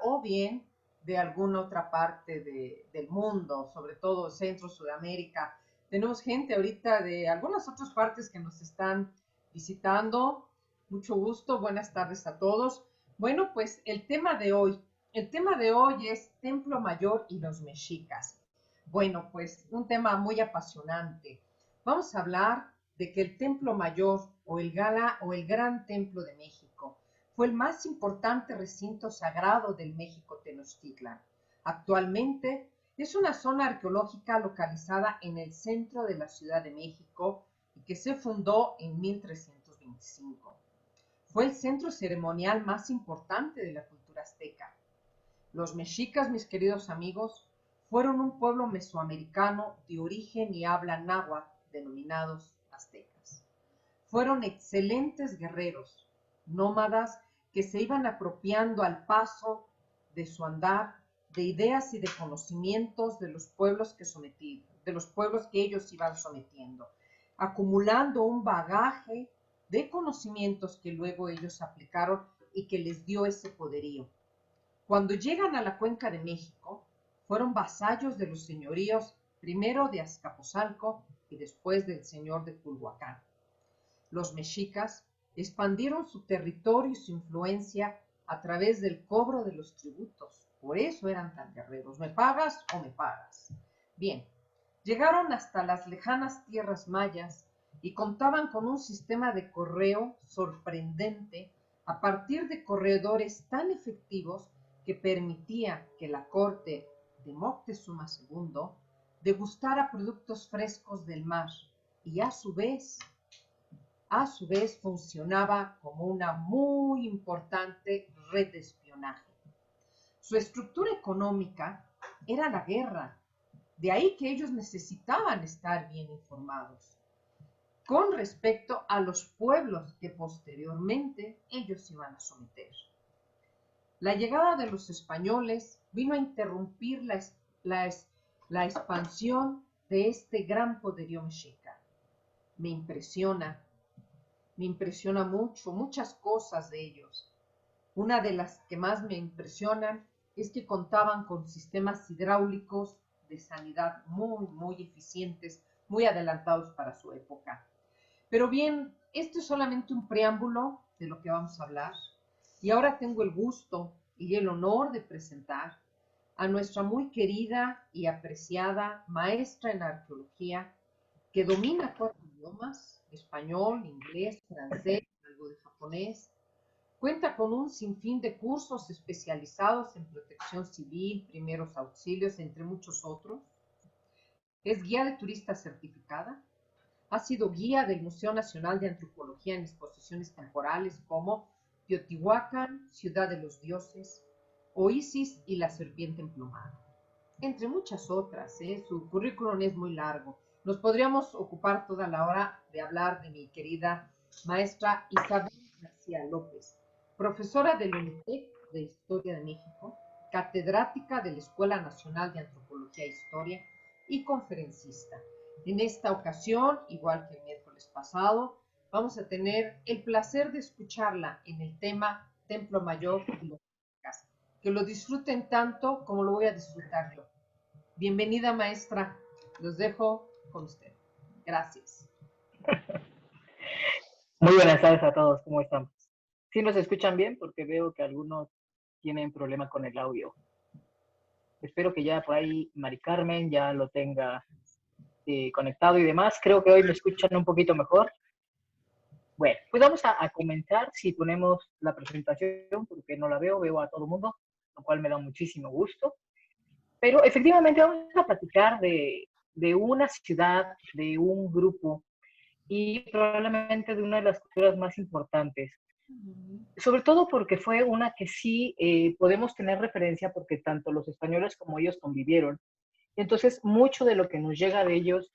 o bien de alguna otra parte del mundo, sobre todo Centro, Sudamérica. Tenemos gente ahorita de algunas otras partes que nos están visitando. Mucho gusto, buenas tardes a todos. Bueno, pues el tema de hoy es Templo Mayor y los mexicas. Bueno, pues un tema muy apasionante. Vamos a hablar de que el Templo Mayor o el Gran Templo de México fue el más importante recinto sagrado del México Tenochtitlan. Actualmente es una zona arqueológica localizada en el centro de la Ciudad de México y que se fundó en 1325. Fue el centro ceremonial más importante de la cultura azteca. Los mexicas, mis queridos amigos, fueron un pueblo mesoamericano de origen y habla náhuatl, denominados aztecas. Fueron excelentes guerreros, nómadas que se iban apropiando al paso de su andar de ideas y de conocimientos de los pueblos que ellos iban sometiendo, acumulando un bagaje de conocimientos que luego ellos aplicaron y que les dio ese poderío. Cuando llegan a la Cuenca de México, fueron vasallos de los señoríos, primero de Azcapotzalco y después del señor de Culhuacán. Los mexicas expandieron su territorio y su influencia a través del cobro de los tributos. Por eso eran tan guerreros. ¿Me pagas o me pagas? Bien, llegaron hasta las lejanas tierras mayas y contaban con un sistema de correo sorprendente a partir de corredores tan efectivos que permitía que la corte de Moctezuma II degustara productos frescos del mar y a su vez funcionaba como una muy importante red de espionaje. Su estructura económica era la guerra, de ahí que ellos necesitaban estar bien informados con respecto a los pueblos que posteriormente ellos iban a someter. La llegada de los españoles vino a interrumpir la expansión de este gran poderío mexica. Me impresiona muchas cosas de ellos. Una de las que más me impresionan es que contaban con sistemas hidráulicos de sanidad muy eficientes, muy adelantados para su época. Pero bien, esto es solamente un preámbulo de lo que vamos a hablar. Y ahora tengo el gusto y el honor de presentar a nuestra muy querida y apreciada maestra en arqueología, que domina 4 idiomas: español, inglés, francés, algo de japonés. Cuenta con un sinfín de cursos especializados en protección civil, primeros auxilios, entre muchos otros. Es guía de turista certificada. Ha sido guía del Museo Nacional de Antropología en exposiciones temporales como Teotihuacán, Ciudad de los Dioses, o Isis y la Serpiente Emplumada, entre muchas otras. Su currículum es muy largo. Nos podríamos ocupar toda la hora de hablar de mi querida maestra Isabel García López, profesora del UNITEC de Historia de México, catedrática de la Escuela Nacional de Antropología e Historia y conferencista. En esta ocasión, igual que el miércoles pasado, vamos a tener el placer de escucharla en el tema Templo Mayor y los mexicas. Que lo disfruten tanto como lo voy a disfrutar yo. Bienvenida, maestra. Los dejo con usted. Gracias. Muy buenas tardes a todos, ¿cómo estamos? ¿Sí nos escuchan bien? Porque veo que algunos tienen problema con el audio. Espero que ya por ahí Mari Carmen ya lo tenga conectado y demás. Creo que hoy me escuchan un poquito mejor. Bueno, pues vamos a comenzar si ponemos la presentación, porque no la veo a todo el mundo, lo cual me da muchísimo gusto. Pero efectivamente vamos a platicar de una ciudad, de un grupo y probablemente de una de las culturas más importantes. Sobre todo porque fue una que sí podemos tener referencia porque tanto los españoles como ellos convivieron. Entonces, mucho de lo que nos llega de ellos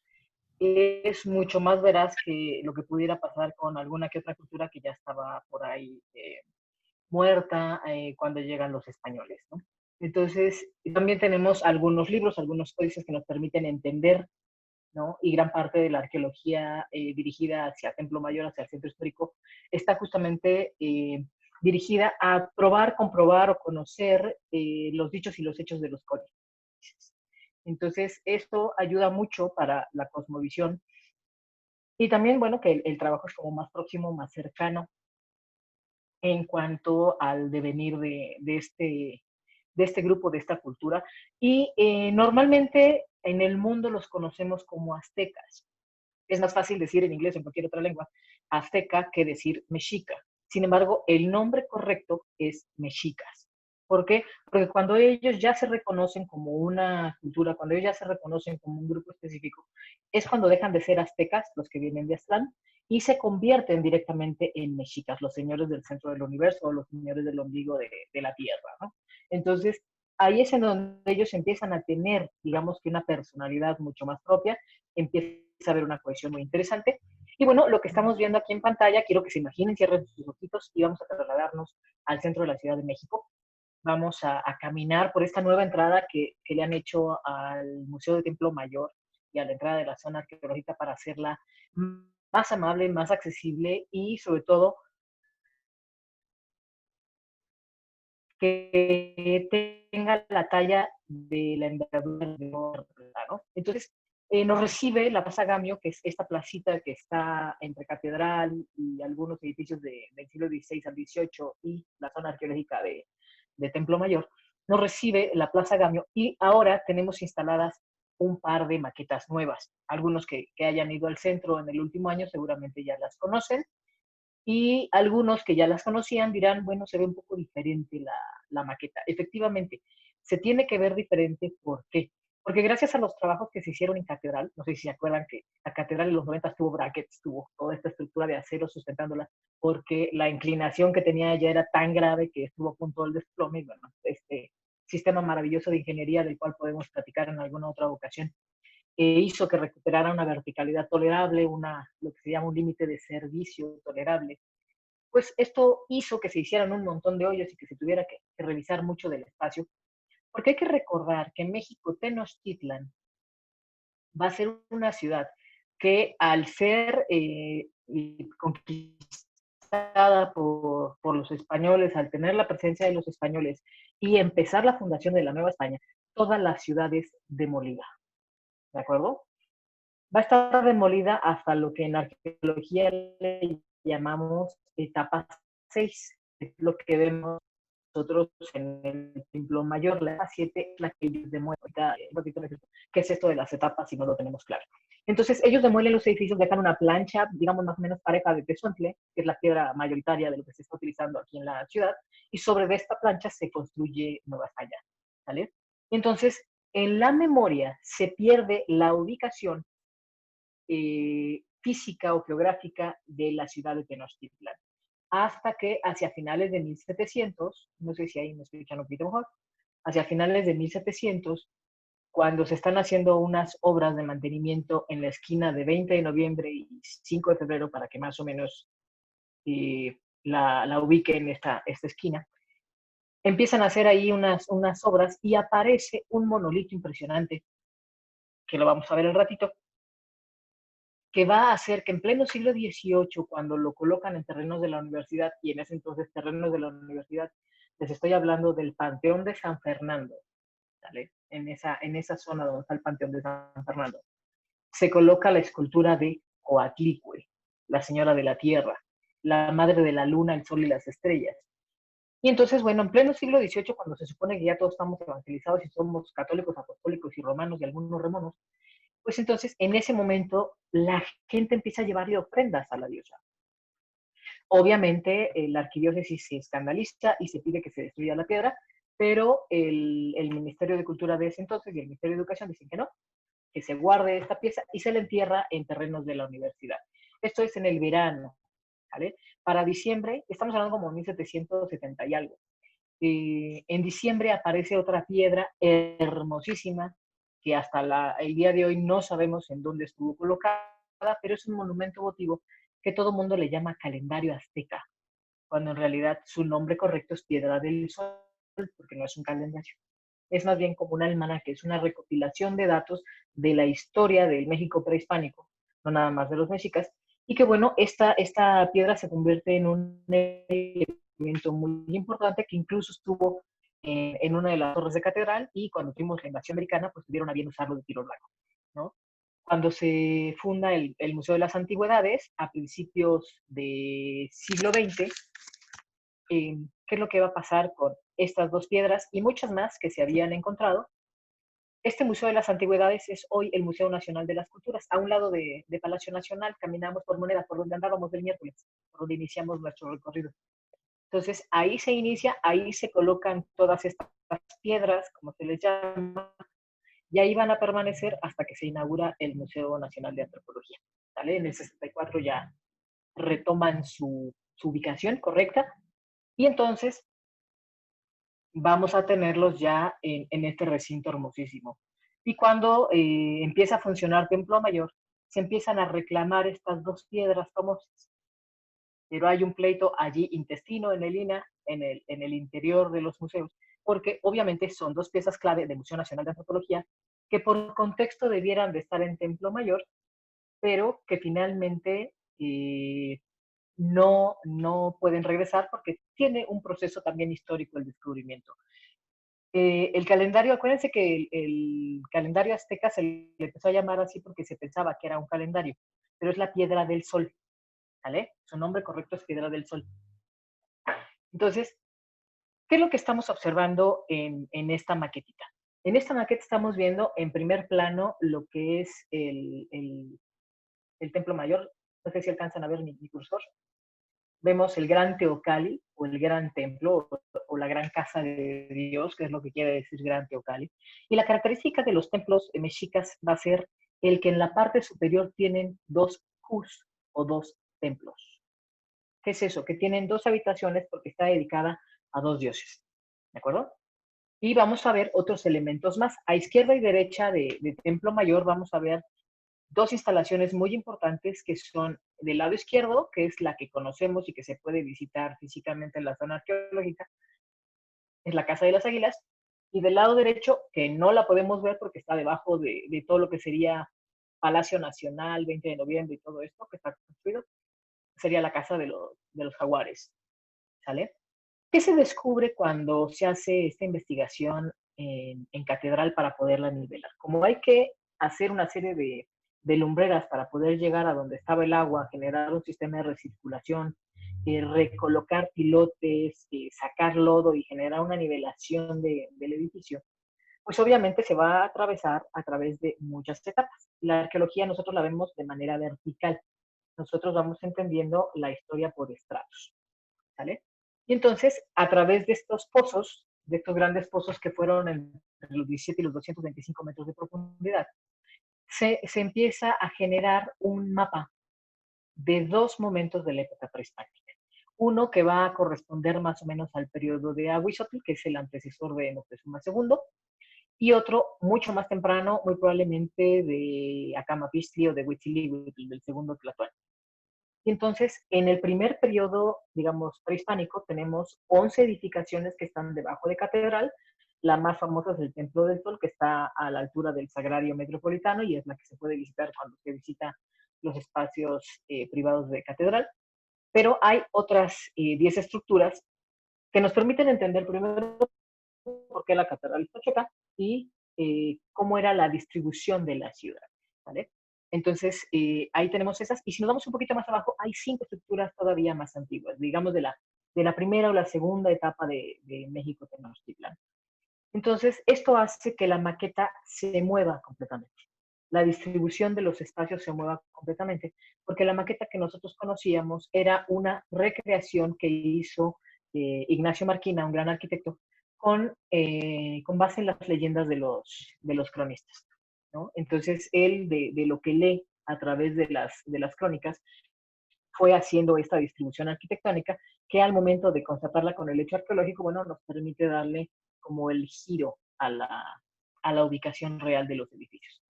es mucho más veraz que lo que pudiera pasar con alguna que otra cultura que ya estaba por ahí muerta cuando llegan los españoles, ¿no? Entonces, también tenemos algunos libros, algunos códices que nos permiten entender, ¿no? Y gran parte de la arqueología dirigida hacia Templo Mayor, hacia el centro histórico, está justamente dirigida a probar, comprobar o conocer los dichos y los hechos de los códices. Entonces, esto ayuda mucho para la cosmovisión y también, bueno, que el trabajo es como más próximo, más cercano en cuanto al devenir de este grupo, de esta cultura. Y normalmente en el mundo los conocemos como aztecas. Es más fácil decir en inglés o en cualquier otra lengua azteca que decir mexica. Sin embargo, el nombre correcto es mexicas. ¿Por qué? Porque cuando ellos ya se reconocen como una cultura, cuando ellos ya se reconocen como un grupo específico, es cuando dejan de ser aztecas, los que vienen de Aztlán, y se convierten directamente en mexicas, los señores del centro del universo o los señores del ombligo de la tierra, ¿no? Entonces, ahí es en donde ellos empiezan a tener, digamos que una personalidad mucho más propia, empieza a haber una cohesión muy interesante. Y bueno, lo que estamos viendo aquí en pantalla, quiero que se imaginen, cierren sus ojitos y vamos a trasladarnos al centro de la Ciudad de México. Vamos a caminar por esta nueva entrada que le han hecho al Museo de Templo Mayor y a la entrada de la zona arqueológica para hacerla más amable, más accesible y sobre todo que tenga la talla de la envergadura de ¿no? Entonces, nos recibe la Plaza Gamio, que es esta placita que está entre Catedral y algunos edificios del siglo XVI al XVIII y la zona arqueológica de Templo Mayor. Nos recibe la Plaza Gamio y ahora tenemos instaladas un par de maquetas nuevas. Algunos que hayan ido al centro en el último año seguramente ya las conocen y algunos que ya las conocían dirán, bueno, se ve un poco diferente la maqueta. Efectivamente, se tiene que ver diferente. ¿Por qué? Porque gracias a los trabajos que se hicieron en Catedral, no sé si se acuerdan que la Catedral en los 90 tuvo brackets, tuvo toda esta estructura de acero sustentándola, porque la inclinación que tenía ya era tan grave que estuvo a punto del desplome. Y bueno, este sistema maravilloso de ingeniería del cual podemos platicar en alguna otra ocasión, hizo que recuperara una verticalidad tolerable, lo que se llama un límite de servicio tolerable. Pues esto hizo que se hicieran un montón de hoyos y que se tuviera que revisar mucho del espacio, porque hay que recordar que México Tenochtitlan va a ser una ciudad que al ser conquistada por los españoles, al tener la presencia de los españoles y empezar la fundación de la Nueva España, toda la ciudad es demolida, ¿de acuerdo? Va a estar demolida hasta lo que en arqueología le llamamos etapa 6, es lo que vemos nosotros en el Templo Mayor. La etapa 7 es la que ellos demuestran, qué es esto de las etapas si no lo tenemos claro. Entonces, ellos demuelen los edificios, dejan una plancha, digamos más o menos pareja de tezontle, que es la piedra mayoritaria de lo que se está utilizando aquí en la ciudad, y sobre esta plancha se construye Nueva España, ¿vale? Entonces, en la memoria se pierde la ubicación física o geográfica de la ciudad de Tenochtitlan. Hasta que hacia finales de 1700, no sé si ahí me escuchan un poquito mejor, hacia finales de 1700, cuando se están haciendo unas obras de mantenimiento en la esquina de 20 de noviembre y 5 de febrero, para que más o menos la ubique en esta esquina, empiezan a hacer ahí unas obras y aparece un monolito impresionante, que lo vamos a ver en ratito, que va a hacer que en pleno siglo XVIII, cuando lo colocan en terrenos de la universidad, y en ese entonces terrenos de la universidad, les estoy hablando del Panteón de San Fernando, ¿vale? En esa zona donde está el Panteón de San Fernando, se coloca la escultura de Coatlicue, la señora de la tierra, la madre de la luna, el sol y las estrellas. Y entonces, bueno, en pleno siglo XVIII, cuando se supone que ya todos estamos evangelizados y somos católicos, apostólicos y romanos y algunos remonos, pues entonces en ese momento la gente empieza a llevarle ofrendas a la diosa. Obviamente la arquidiócesis se escandaliza y se pide que se destruya la piedra, pero el Ministerio de Cultura de ese entonces y el Ministerio de Educación dicen que no, que se guarde esta pieza y se la entierra en terrenos de la universidad. Esto es en el verano, ¿vale? Para diciembre, estamos hablando como 1770 y algo. En diciembre aparece otra piedra hermosísima que hasta el día de hoy no sabemos en dónde estuvo colocada, pero es un monumento votivo que todo el mundo le llama calendario azteca, cuando en realidad su nombre correcto es Piedra del Sol, porque no es un calendario. Es más bien como un almanaque, es una recopilación de datos de la historia del México prehispánico, no nada más de los mexicas, y que bueno, esta piedra se convierte en un descubrimiento muy importante que incluso estuvo en una de las torres de catedral y cuando tuvimos la invasión americana, pues tuvieron a bien usarlo de tiro blanco, ¿no? Cuando se funda el Museo de las Antigüedades, a principios del siglo XX, qué es lo que va a pasar con estas dos piedras y muchas más que se habían encontrado. Este Museo de las Antigüedades es hoy el Museo Nacional de las Culturas. A un lado de Palacio Nacional caminamos por Moneda, por donde andábamos del miércoles, por donde iniciamos nuestro recorrido. Entonces, ahí se inicia, ahí se colocan todas estas piedras, como se les llama, y ahí van a permanecer hasta que se inaugura el Museo Nacional de Antropología. ¿Vale? En el 64 ya retoman su ubicación correcta y entonces vamos a tenerlos ya en este recinto hermosísimo. Y cuando empieza a funcionar Templo Mayor, se empiezan a reclamar estas dos piedras famosas. Pero hay un pleito allí intestino en el INAH, en el interior de los museos, porque obviamente son dos piezas clave del Museo Nacional de Antropología que por contexto debieran de estar en Templo Mayor, pero que finalmente no pueden regresar porque tiene un proceso también histórico el descubrimiento. El calendario, acuérdense que el calendario azteca se le empezó a llamar así porque se pensaba que era un calendario, pero es la piedra del sol, ¿vale? Su nombre correcto es piedra del sol. Entonces, ¿qué es lo que estamos observando en esta maquetita? En esta maqueta estamos viendo en primer plano lo que es el templo mayor. No sé si alcanzan a ver mi cursor. Vemos el gran Teocalli o el gran templo o la gran casa de Dios, que es lo que quiere decir gran Teocalli. Y la característica de los templos mexicas va a ser el que en la parte superior tienen dos Qs o dos templos. ¿Qué es eso? Que tienen dos habitaciones porque está dedicada a dos dioses. ¿De acuerdo? Y vamos a ver otros elementos más. A izquierda y derecha de Templo Mayor vamos a ver dos instalaciones muy importantes que son del lado izquierdo, que es la que conocemos y que se puede visitar físicamente en la zona arqueológica, es la Casa de las Águilas, y del lado derecho, que no la podemos ver porque está debajo de todo lo que sería Palacio Nacional, 20 de noviembre y todo esto que está construido, sería la Casa de los Jaguares, ¿sale? ¿Qué se descubre cuando se hace esta investigación en catedral para poderla nivelar? Como hay que hacer una serie de lumbreras para poder llegar a donde estaba el agua, generar un sistema de recirculación, recolocar pilotes, sacar lodo y generar una nivelación del edificio, pues obviamente se va a atravesar a través de muchas etapas. La arqueología nosotros la vemos de manera vertical. Nosotros vamos entendiendo la historia por estratos, ¿vale? Y entonces, a través de estos pozos, de estos grandes pozos que fueron entre los 17 y los 225 metros de profundidad, se empieza a generar un mapa de dos momentos de la época prehispánica. Uno que va a corresponder más o menos al periodo de Ahuizotl, que es el antecesor de Moctezuma II, y otro mucho más temprano, muy probablemente de Acamapistli o de Huitzilihuitl, del segundo Tlatoani. Y entonces, en el primer periodo, digamos, prehispánico, tenemos 11 edificaciones que están debajo de catedral. La más famosa es el Templo del Sol, que está a la altura del Sagrario Metropolitano y es la que se puede visitar cuando se visita los espacios privados de catedral. Pero hay otras 10 estructuras que nos permiten entender primero por qué la catedral está chueca y cómo era la distribución de la ciudad, ¿vale? Entonces, ahí tenemos esas. Y si nos vamos un poquito más abajo, hay 5 estructuras todavía más antiguas, digamos de la primera o la segunda etapa de México Tenochtitlán. Entonces, esto hace que la maqueta se mueva completamente. La distribución de los espacios se mueva completamente, porque la maqueta que nosotros conocíamos era una recreación que hizo Ignacio Marquina, un gran arquitecto, con base en las leyendas de los cronistas, ¿no? Entonces, él de lo que lee a través de las crónicas, fue haciendo esta distribución arquitectónica que al momento de constatarla con el hecho arqueológico, bueno, nos permite darle como el giro a la ubicación real de los edificios.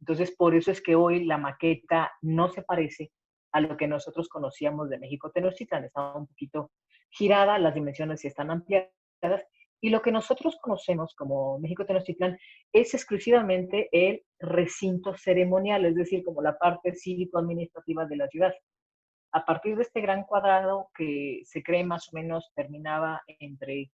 Entonces, por eso es que hoy la maqueta no se parece a lo que nosotros conocíamos de México Tenochtitlán. Está un poquito girada, las dimensiones sí están ampliadas, y lo que nosotros conocemos como México Tenochtitlán es exclusivamente el recinto ceremonial, es decir, como la parte cívico-administrativa de la ciudad. A partir de este gran cuadrado que se cree más o menos terminaba entre,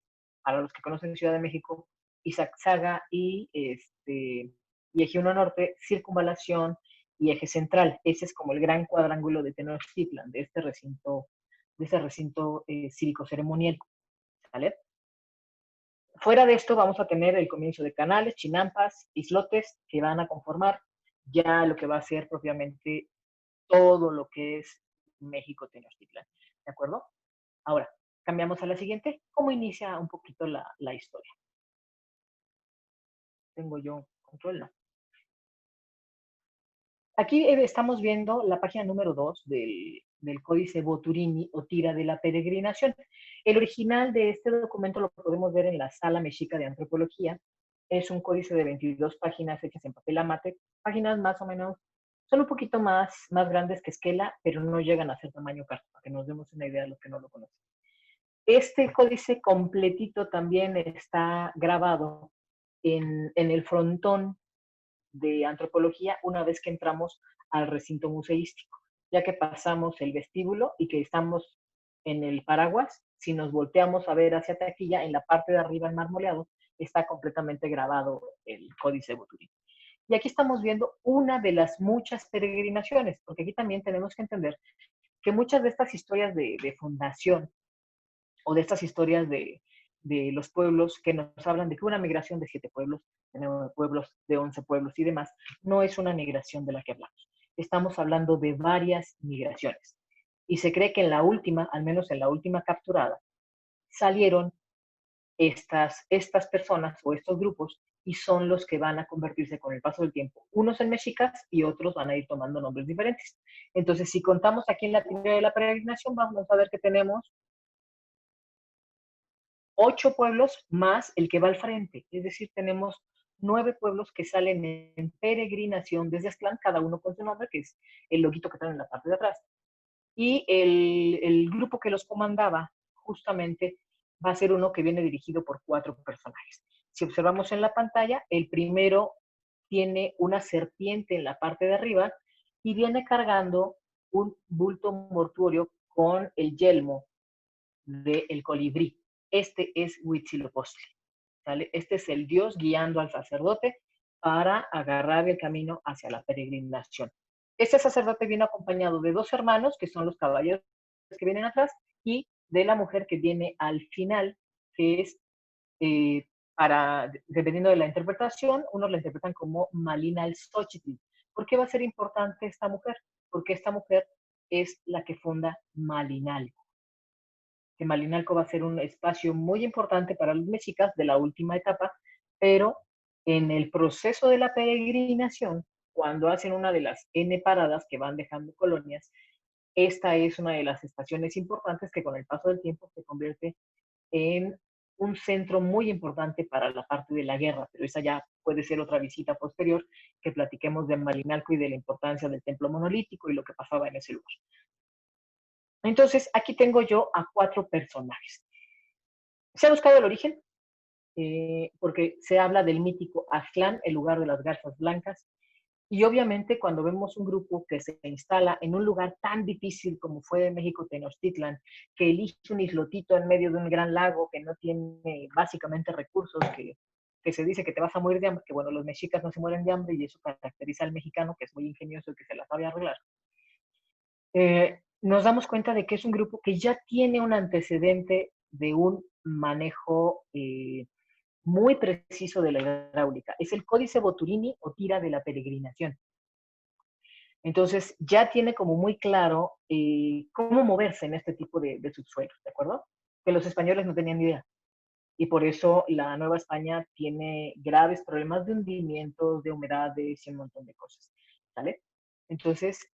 para los que conocen Ciudad de México, Izazaga y Eje 1 Norte, Circunvalación y Eje Central. Ese es como el gran cuadrángulo de Tenochtitlan, de este recinto cívico ceremonial. ¿Vale? Fuera de esto vamos a tener el comienzo de canales, chinampas, islotes que van a conformar ya lo que va a ser propiamente todo lo que es México Tenochtitlan. ¿De acuerdo? Ahora, cambiamos a la siguiente. ¿Cómo inicia un poquito la historia? ¿Tengo yo control? No. Aquí estamos viendo la página número 2 del Códice Boturini o Tira de la Peregrinación. El original de este documento lo podemos ver en la Sala Mexica de Antropología. Es un códice de 22 páginas hechas en papel amate, páginas más o menos, son un poquito más grandes que Esquela, pero no llegan a ser tamaño carta, para que nos demos una idea de los que no lo conocen. Este códice completito también está grabado en el frontón de antropología una vez que entramos al recinto museístico, ya que pasamos el vestíbulo y que estamos en el paraguas, si nos volteamos a ver hacia taquilla, en la parte de arriba, en marmoleado, está completamente grabado el Códice Boturini. Y aquí estamos viendo una de las muchas peregrinaciones, porque aquí también tenemos que entender que muchas de estas historias de fundación o de estas historias de los pueblos que nos hablan de que una migración de 7 pueblos, tenemos pueblos de 11 pueblos y demás, no es una migración de la que hablamos. Estamos hablando de varias migraciones. Y se cree que en la última, al menos en la última capturada, salieron estas personas o estos grupos y son los que van a convertirse con el paso del tiempo, unos en mexicas y otros van a ir tomando nombres diferentes. Entonces, si contamos aquí en la teoría de la peregrinación, vamos a ver que tenemos 8 pueblos más el que va al frente, es decir, tenemos 9 pueblos que salen en peregrinación desde Aztlán, cada uno con su nombre, que es el loguito que traen en la parte de atrás. Y el grupo que los comandaba justamente va a ser uno que viene dirigido por 4 personajes. Si observamos en la pantalla, el primero tiene una serpiente en la parte de arriba y viene cargando un bulto mortuorio con el yelmo del colibrí. Este es Huitzilopochtli, ¿sale? Este es el dios guiando al sacerdote para agarrar el camino hacia la peregrinación. Este sacerdote viene acompañado de 2 hermanos, que son los caballeros que vienen atrás, y de la mujer que viene al final, que es, dependiendo de la interpretación, unos la interpretan como Malinalxóchitl. ¿Por qué va a ser importante esta mujer? Porque esta mujer es la que funda Malinalco, que Malinalco va a ser un espacio muy importante para los mexicas de la última etapa, pero en el proceso de la peregrinación, cuando hacen una de las N paradas que van dejando colonias, esta es una de las estaciones importantes que con el paso del tiempo se convierte en un centro muy importante para la parte de la guerra, pero esa ya puede ser otra visita posterior, que platiquemos de Malinalco y de la importancia del templo monolítico y lo que pasaba en ese lugar. Entonces, aquí tengo yo a 4 personajes. Se ha buscado el origen, porque se habla del mítico Aztlán, el lugar de las garzas blancas, y obviamente cuando vemos un grupo que se instala en un lugar tan difícil como fue México Tenochtitlan, que elige un islotito en medio de un gran lago que no tiene básicamente recursos, que se dice que te vas a morir de hambre, que bueno, los mexicas no se mueren de hambre y eso caracteriza al mexicano, que es muy ingenioso y que se la sabe arreglar. Nos damos cuenta de que es un grupo que ya tiene un antecedente de un manejo muy preciso de la hidráulica. Es el Códice Boturini o Tira de la Peregrinación. Entonces, ya tiene como muy claro cómo moverse en este tipo de subsuelos, ¿de acuerdo? Que los españoles no tenían idea. Y por eso la Nueva España tiene graves problemas de hundimientos, de humedades y un montón de cosas, ¿vale? Entonces,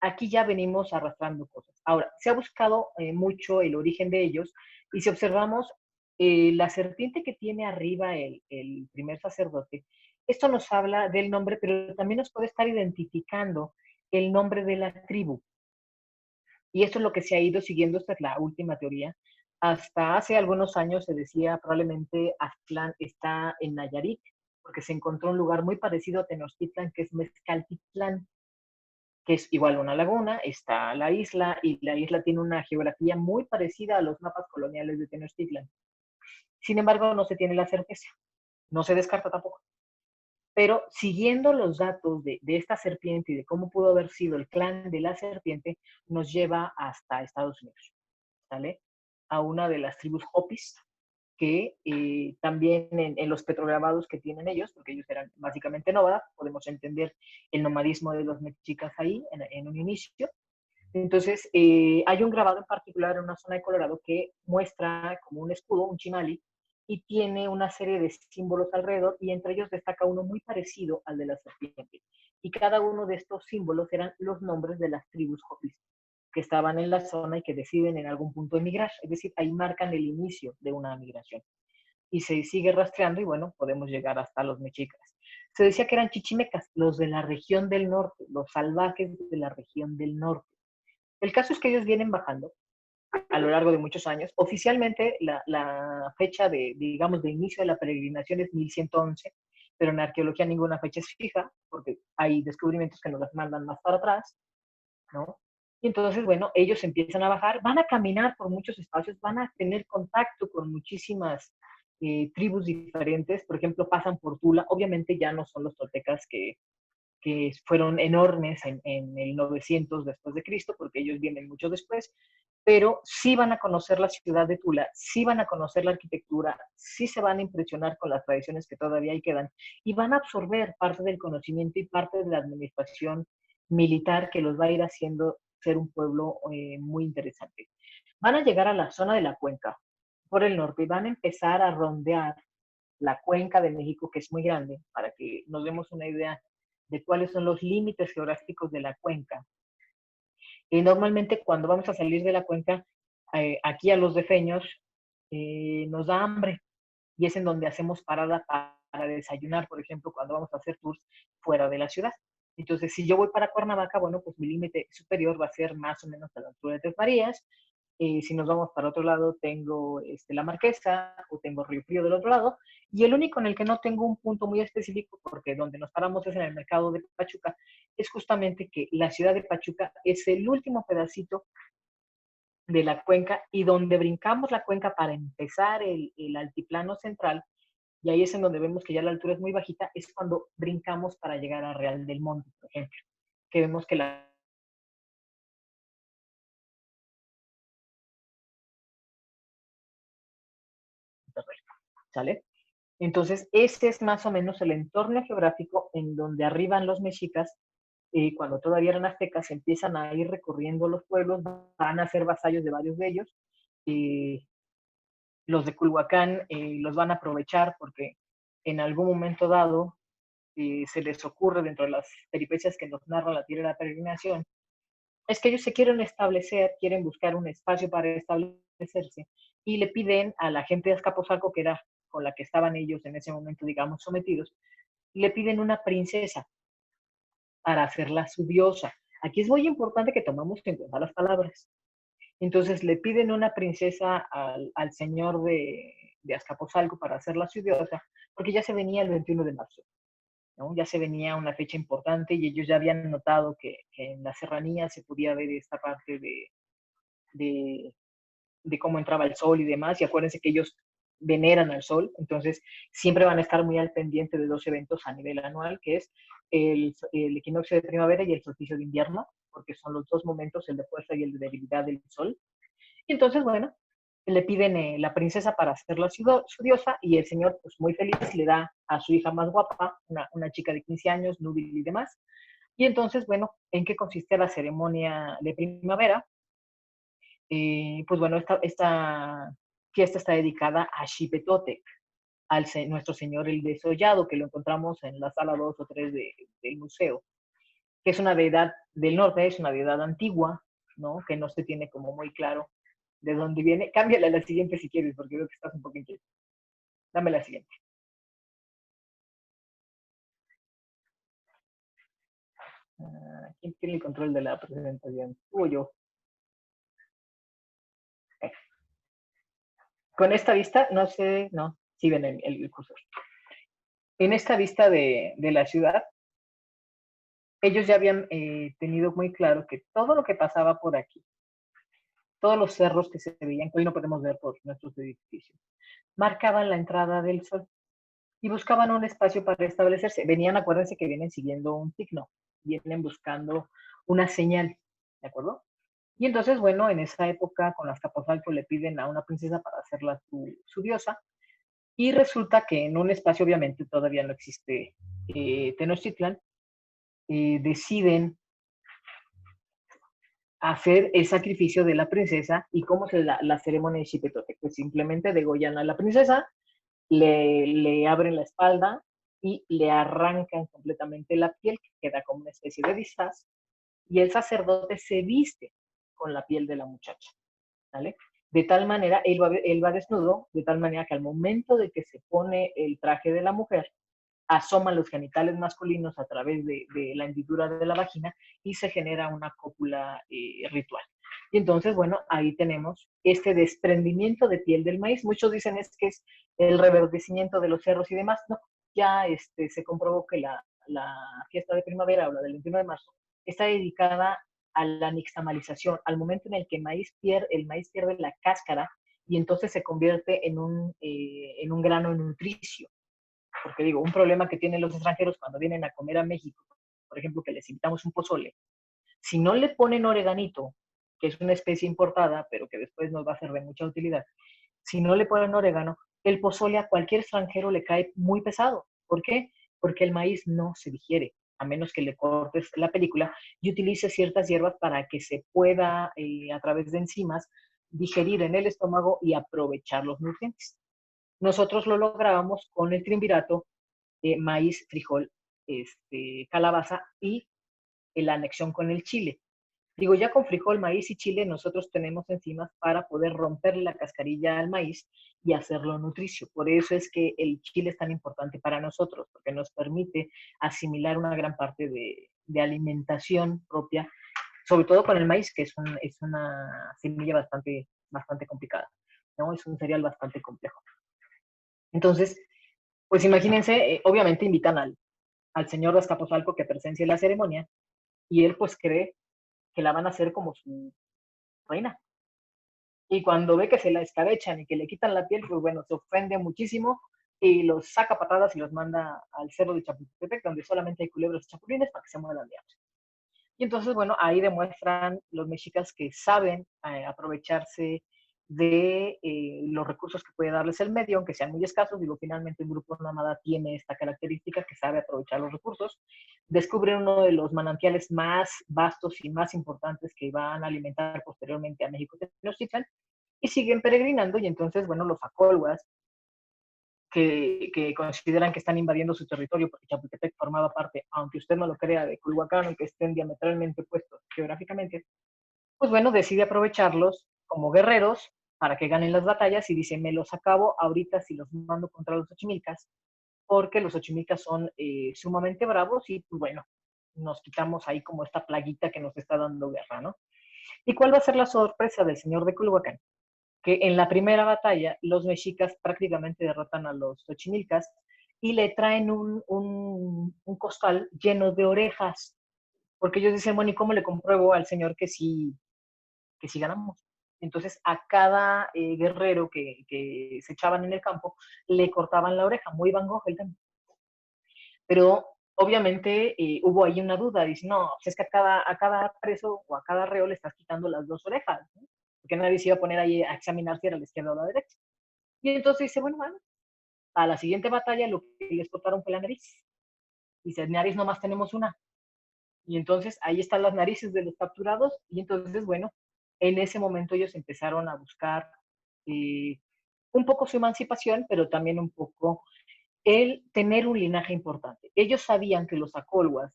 aquí ya venimos arrastrando cosas. Ahora, se ha buscado mucho el origen de ellos y si observamos la serpiente que tiene arriba el primer sacerdote, esto nos habla del nombre, pero también nos puede estar identificando el nombre de la tribu. Y esto es lo que se ha ido siguiendo, esta es la última teoría. Hasta hace algunos años se decía probablemente Aztlán está en Nayarit, porque se encontró un lugar muy parecido a Tenochtitlan, que es Mezcaltitlán, que es igual una laguna, está la isla, y la isla tiene una geografía muy parecida a los mapas coloniales de Tenochtitlan. Sin embargo, no se tiene la certeza, no se descarta tampoco. Pero siguiendo los datos de esta serpiente y de cómo pudo haber sido el clan de la serpiente, nos lleva hasta Estados Unidos, ¿sale? A una de las tribus Hopis, que también en los petrograbados que tienen ellos, porque ellos eran básicamente nómadas, podemos entender el nomadismo de los mexicas ahí en un inicio. Entonces, hay un grabado en particular en una zona de Colorado que muestra como un escudo, un chimali, y tiene una serie de símbolos alrededor, y entre ellos destaca uno muy parecido al de la serpiente. Y cada uno de estos símbolos eran los nombres de las tribus Hopis que estaban en la zona y que deciden en algún punto emigrar. Es decir, ahí marcan el inicio de una migración. Y se sigue rastreando y bueno, podemos llegar hasta los mexicas. Se decía que eran chichimecas, los de la región del norte, los salvajes de la región del norte. El caso es que ellos vienen bajando a lo largo de muchos años. Oficialmente la fecha digamos, de inicio de la peregrinación es 1111, pero en arqueología ninguna fecha es fija, porque hay descubrimientos que nos las mandan más para atrás, ¿no? Y entonces, bueno, ellos empiezan a bajar, van a caminar por muchos espacios, van a tener contacto con muchísimas tribus diferentes. Por ejemplo, pasan por Tula. Obviamente ya no son los toltecas que fueron enormes en el 900 después de Cristo, porque ellos vienen mucho después, pero sí van a conocer la ciudad de Tula, sí van a conocer la arquitectura, sí se van a impresionar con las tradiciones que todavía ahí quedan, y van a absorber parte del conocimiento y parte de la administración militar que los va a ir haciendo ser un pueblo muy interesante. Van a llegar a la zona de la cuenca por el norte y van a empezar a rondear la cuenca de México, que es muy grande, para que nos demos una idea de cuáles son los límites geográficos de la cuenca. Y normalmente cuando vamos a salir de la cuenca, aquí a los defeños, nos da hambre, y es en donde hacemos parada para desayunar, por ejemplo, cuando vamos a hacer tours fuera de la ciudad. Entonces, si yo voy para Cuernavaca, bueno, pues mi límite superior va a ser más o menos a la altura de Tres Marías. Si nos vamos para otro lado, tengo la Marquesa o tengo Río Frío del otro lado. Y el único en el que no tengo un punto muy específico, porque donde nos paramos es en el mercado de Pachuca, es justamente que la ciudad de Pachuca es el último pedacito de la cuenca, y donde brincamos la cuenca para empezar el altiplano central, y ahí es en donde vemos que ya la altura es muy bajita, es cuando brincamos para llegar a Real del Monte, por ejemplo, que vemos que la... ¿Sale? Entonces, ese es más o menos el entorno geográfico en donde arriban los mexicas. Cuando todavía eran aztecas, empiezan a ir recorriendo los pueblos, van a ser vasallos de varios de ellos. Los de Culhuacán los van a aprovechar porque en algún momento dado se les ocurre, dentro de las peripecias que nos narra la tierra de la peregrinación, es que ellos se quieren establecer, quieren buscar un espacio para establecerse, y le piden a la gente de Azcapotzalco, que era con la que estaban ellos en ese momento, digamos, sometidos, le piden una princesa para hacerla su diosa. Aquí es muy importante que tomemos en cuenta las palabras. Entonces le piden una princesa al señor de Azcapotzalco para hacerla su diosa, porque ya se venía el 21 de marzo, ¿no? Ya se venía una fecha importante, y ellos ya habían notado que en la serranía se podía ver esta parte de, de cómo entraba el sol y demás, y acuérdense que ellos veneran al sol, entonces siempre van a estar muy al pendiente de dos eventos a nivel anual, que es el equinoccio de primavera y el solsticio de invierno, porque son los dos momentos, el de fuerza y el de debilidad del sol. Y entonces, bueno, le piden la princesa para hacerla su diosa, y el señor, pues muy feliz, le da a su hija más guapa, una chica de 15 años, núbil y demás. Y entonces, bueno, ¿en qué consiste la ceremonia de primavera? Pues bueno, esta fiesta está dedicada a Xipetotec, nuestro señor el desollado, que lo encontramos en la sala 2 o 3 del museo, que es una deidad del norte, es una deidad antigua, ¿no? Que no se tiene como muy claro de dónde viene. Cámbiale a la siguiente si quieres, porque veo que estás un poco inquieto. Dame la siguiente. ¿Quién tiene el control de la presentación? ¿Tú o yo? Con esta vista, no sé, no, sí ven el cursor. En esta vista de la ciudad, ellos ya habían tenido muy claro que todo lo que pasaba por aquí, todos los cerros que se veían, que hoy no podemos ver por nuestros edificios, marcaban la entrada del sol y buscaban un espacio para establecerse. Venían, acuérdense que vienen siguiendo un signo, vienen buscando una señal, ¿de acuerdo? Y entonces, bueno, en esa época con Azcapotzalco le piden a una princesa para hacerla su diosa, y resulta que en un espacio, obviamente, todavía no existe Tenochtitlan, deciden hacer el sacrificio de la princesa. ¿Y cómo se la ceremonia de Xipetotec? Pues simplemente degollan a la princesa, le abren la espalda y le arrancan completamente la piel, que queda como una especie de disfraz, y el sacerdote se viste con la piel de la muchacha, ¿vale? De tal manera, él va desnudo, de tal manera que al momento de que se pone el traje de la mujer, asoman los genitales masculinos a través de la hendidura de la vagina y se genera una cópula ritual. Y entonces, bueno, ahí tenemos este desprendimiento de piel del maíz. Muchos dicen es que es el reverdecimiento de los cerros y demás. No, ya se comprobó que la fiesta de primavera o la del 21 de marzo está dedicada a la nixtamalización, al momento en el que el maíz pierde la cáscara y entonces se convierte en un grano nutricio. Porque digo, un problema que tienen los extranjeros cuando vienen a comer a México, por ejemplo, que les invitamos un pozole, si no le ponen oreganito, que es una especie importada, pero que después nos va a ser de mucha utilidad, si no le ponen orégano, el pozole a cualquier extranjero le cae muy pesado. ¿Por qué? Porque el maíz no se digiere, a menos que le cortes la película y utilices ciertas hierbas para que se pueda, a través de enzimas, digerir en el estómago y aprovechar los nutrientes. Nosotros lo lográbamos con el triunvirato maíz, frijol, calabaza y la anexión con el chile. Digo, ya con frijol, maíz y chile nosotros tenemos enzimas para poder romper la cascarilla al maíz y hacerlo nutricio. Por eso es que el chile es tan importante para nosotros, porque nos permite asimilar una gran parte de alimentación propia, sobre todo con el maíz, que es una semilla bastante complicada, ¿no? Es un cereal bastante complejo. Entonces, pues imagínense, obviamente invitan al señor de Azcapotzalco que presencie la ceremonia y él pues cree que la van a hacer como su reina. Y cuando ve que se la escabechan y que le quitan la piel, pues bueno, se ofende muchísimo y los saca patadas y los manda al cerro de Chapultepec, donde solamente hay culebras y chapulines para que se mueran de hambre. Y entonces, bueno, ahí demuestran los mexicas que saben aprovecharse de los recursos que puede darles el medio, aunque sean muy escasos. Digo, finalmente un grupo nómada tiene esta característica que sabe aprovechar los recursos. Descubren uno de los manantiales más vastos y más importantes que van a alimentar posteriormente a México Tenochtitlan y siguen peregrinando. Y entonces, bueno, los acolhuas, que consideran que están invadiendo su territorio porque Chapultepec formaba parte, aunque usted no lo crea, de Culhuacán, aunque estén diametralmente puestos geográficamente, pues bueno, decide aprovecharlos como guerreros para que ganen las batallas y dice, me los acabo ahorita si los mando contra los Xochimilcas, porque los Xochimilcas son sumamente bravos y pues bueno, nos quitamos ahí como esta plaguita que nos está dando guerra, ¿no? ¿Y cuál va a ser la sorpresa del señor de Culhuacán? Que en la primera batalla los mexicas prácticamente derrotan a los Xochimilcas y le traen un costal lleno de orejas, porque ellos dicen, bueno, ¿y cómo le compruebo al señor que sí ganamos? Entonces a cada guerrero que se echaban en el campo le cortaban la oreja, muy Van Gogh el tema. Pero obviamente hubo ahí una duda, dice, no, pues es que a cada preso o a cada reo le estás quitando las dos orejas, ¿no? Porque nadie se iba a poner ahí a examinar si era la izquierda o la derecha. Y entonces dice, bueno, bueno, a la siguiente batalla lo que les cortaron fue la nariz. Dice, nariz nomás tenemos una. Y entonces ahí están las narices de los capturados. Y entonces, bueno, en ese momento ellos empezaron a buscar eh, un poco su emancipación, pero también un poco el tener un linaje importante. Ellos sabían que los acolhuas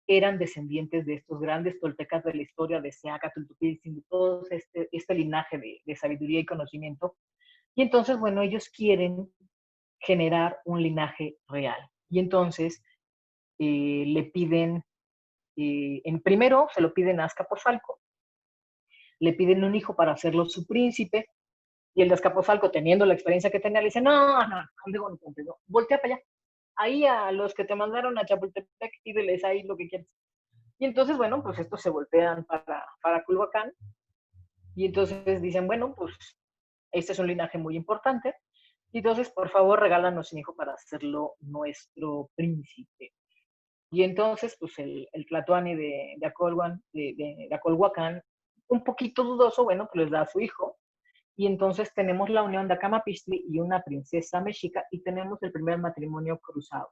eran descendientes de estos grandes toltecas de la historia, de Seaca, Tultupilzin, de todo este linaje de sabiduría y conocimiento. Y entonces, bueno, ellos quieren generar un linaje real. Y entonces le piden, en primero se lo piden a Azcapotzalco, le piden un hijo para hacerlo su príncipe, y el de Azcapotzalco, teniendo la experiencia que tenía, le dice, no, no, contigo no, contigo, voltea para allá. Ahí a los que te mandaron a Chapultepec, pídeles ahí lo que quieres. Y entonces, bueno, pues estos se voltean para Culhuacán y entonces dicen, bueno, pues este es un linaje muy importante, y entonces, por favor, regálanos un hijo para hacerlo nuestro príncipe. Y entonces, pues el Tlatoani de Acolhuacán, un poquito dudoso, bueno, pues les da a su hijo, y entonces tenemos la unión de Acamapistli y una princesa mexica, y tenemos el primer matrimonio cruzado.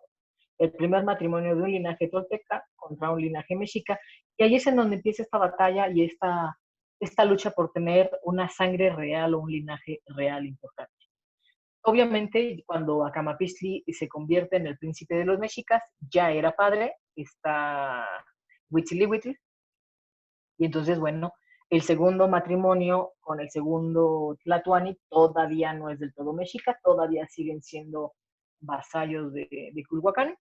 El primer matrimonio de un linaje tolteca contra un linaje mexica, y ahí es en donde empieza esta batalla y esta lucha por tener una sangre real o un linaje real importante. Obviamente, cuando Acamapistli se convierte en el príncipe de los mexicas, ya era padre, está Huitzilihuitl, y entonces, bueno, el segundo matrimonio con el segundo Tlatoani todavía no es del todo mexica, todavía siguen siendo vasallos de Culhuacán,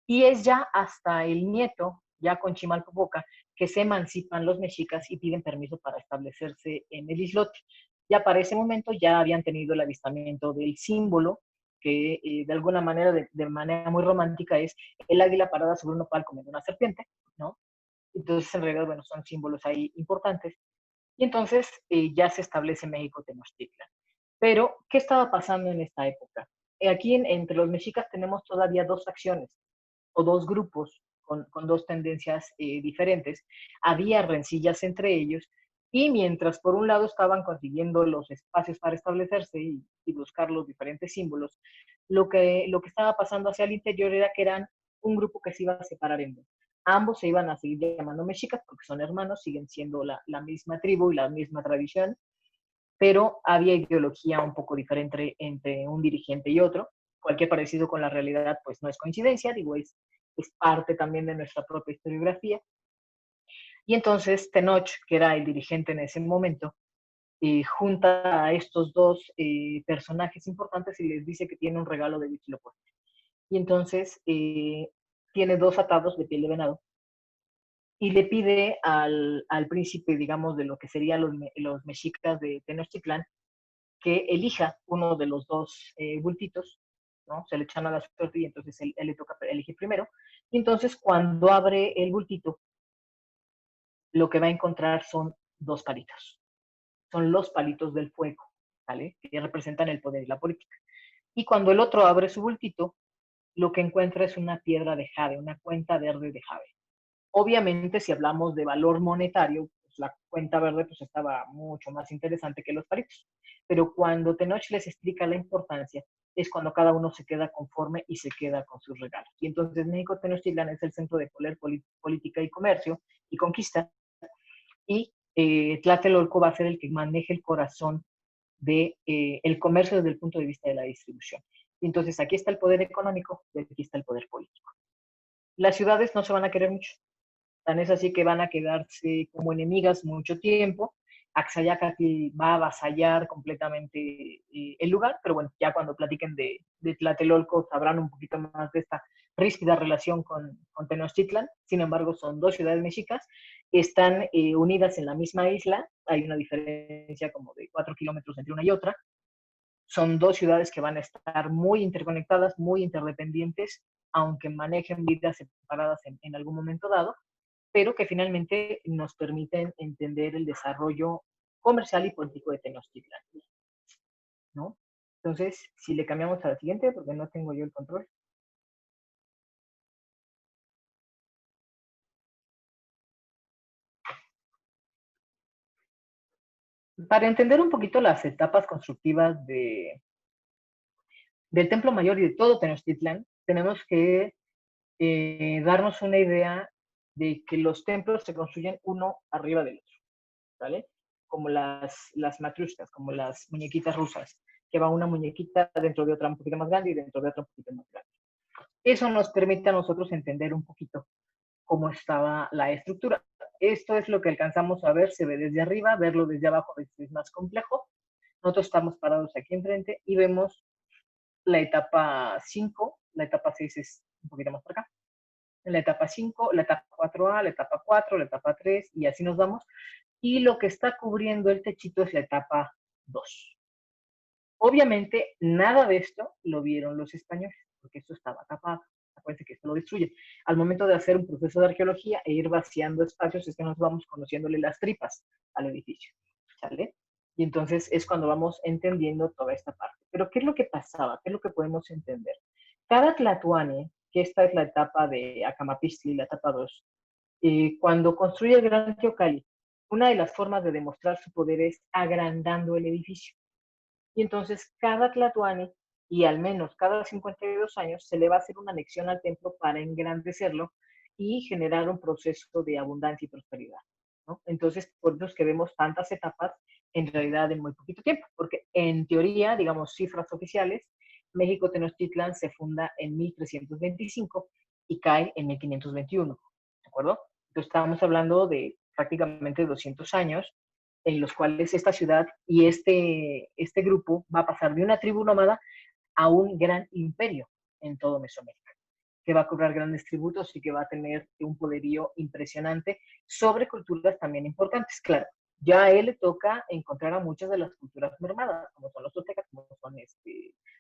y es ya hasta el nieto, ya con Chimalpopoca, que se emancipan los mexicas y piden permiso para establecerse en el islote. Ya para ese momento ya habían tenido el avistamiento del símbolo, que de alguna manera, de manera muy romántica, es el águila parada sobre un nopal comiendo una serpiente, ¿no? Entonces, en realidad, bueno, son símbolos ahí importantes. Y entonces ya se establece México Tenochtitlan. Pero, ¿qué estaba pasando en esta época? Aquí entre los mexicas tenemos todavía dos facciones o dos grupos con dos tendencias diferentes. Había rencillas entre ellos, y mientras por un lado estaban consiguiendo los espacios para establecerse y buscar los diferentes símbolos, lo que estaba pasando hacia el interior era que eran un grupo que se iba a separar en dos. Ambos se iban a seguir llamando mexicas porque son hermanos, siguen siendo la misma tribu y la misma tradición, pero había ideología un poco diferente entre un dirigente y otro. Cualquier parecido con la realidad pues no es coincidencia, digo, es parte también de nuestra propia historiografía. Y entonces Tenoch, que era el dirigente en ese momento, junta a estos dos personajes importantes y les dice que tiene un regalo de Huitzilopochtli. Y entonces tiene dos atados de piel de venado y le pide al príncipe, digamos, de lo que serían los mexicas de Tenochtitlán, que elija uno de los dos bultitos, ¿no? Se le echan a la suerte y entonces él le toca elegir primero. Y entonces cuando abre el bultito, lo que va a encontrar son dos palitos. Son los palitos del fuego, ¿vale? Que representan el poder y la política. Y cuando el otro abre su bultito, lo que encuentra es una piedra de jade, una cuenta verde de jade. Obviamente, si hablamos de valor monetario, pues la cuenta verde pues estaba mucho más interesante que los palitos. Pero cuando Tenoch les explica la importancia, es cuando cada uno se queda conforme y se queda con sus regalos. Y entonces México Tenochtitlan es el centro de poder, política y comercio y conquista, y Tlatelolco va a ser el que maneje el corazón de el comercio desde el punto de vista de la distribución. Y entonces aquí está el poder económico y aquí está el poder político. Las ciudades no se van a querer mucho, tan es así que van a quedarse como enemigas mucho tiempo. Axayacatl va a avasallar completamente el lugar, pero bueno, ya cuando platiquen de Tlatelolco sabrán un poquito más de esta ríspida relación con Tenochtitlan. Sin embargo, son dos ciudades mexicas, están unidas en la misma isla, hay una diferencia como de 4 kilómetros entre una y otra. Son dos ciudades que van a estar muy interconectadas, muy interdependientes, aunque manejen vidas separadas en algún momento dado, pero que finalmente nos permiten entender el desarrollo comercial y político de Tenochtitlan, ¿no? Entonces, si le cambiamos a la siguiente, porque no tengo yo el control. Para entender un poquito las etapas constructivas del Templo Mayor y de todo Tenochtitlan, tenemos que darnos una idea de que los templos se construyen uno arriba del otro, ¿vale? Como las matrushkas, como las muñequitas rusas, que va una muñequita dentro de otra un poquito más grande y dentro de otra un poquito más grande. Eso nos permite a nosotros entender un poquito cómo estaba la estructura. Esto es lo que alcanzamos a ver, se ve desde arriba, verlo desde abajo es más complejo. Nosotros estamos parados aquí enfrente y vemos la etapa 5, la etapa 6 es un poquito más por acá, la etapa 5, la etapa 4A, la etapa 4, la etapa 3 y así nos vamos. Y lo que está cubriendo el techito es la etapa 2. Obviamente, nada de esto lo vieron los españoles, porque esto estaba tapado. Acuérdense que esto lo destruye. al momento de hacer un proceso de arqueología e ir vaciando espacios, es que nos vamos conociéndole las tripas al edificio, ¿sale? Y entonces es cuando vamos entendiendo toda esta parte. Pero ¿qué es lo que pasaba? ¿Qué es lo que podemos entender? Cada Tlatoani, que esta es la etapa de Acamapistli, la etapa 2, cuando construye el Gran Teocalli, una de las formas de demostrar su poder es agrandando el edificio. Y entonces cada Tlatoani, y al menos cada 52 años, se le va a hacer una anexión al templo para engrandecerlo y generar un proceso de abundancia y prosperidad, ¿no? Entonces, por eso es que vemos tantas etapas en realidad en muy poquito tiempo, porque en teoría, digamos, cifras oficiales, México Tenochtitlan se funda en 1325 y cae en 1521, ¿de acuerdo? Entonces estábamos hablando de prácticamente 200 años en los cuales esta ciudad y este grupo va a pasar de una tribu nómada a un gran imperio en todo Mesoamérica, que va a cobrar grandes tributos y que va a tener un poderío impresionante sobre culturas también importantes. Claro, ya a él le toca encontrar a muchas de las culturas mermadas, como son los toltecas, como son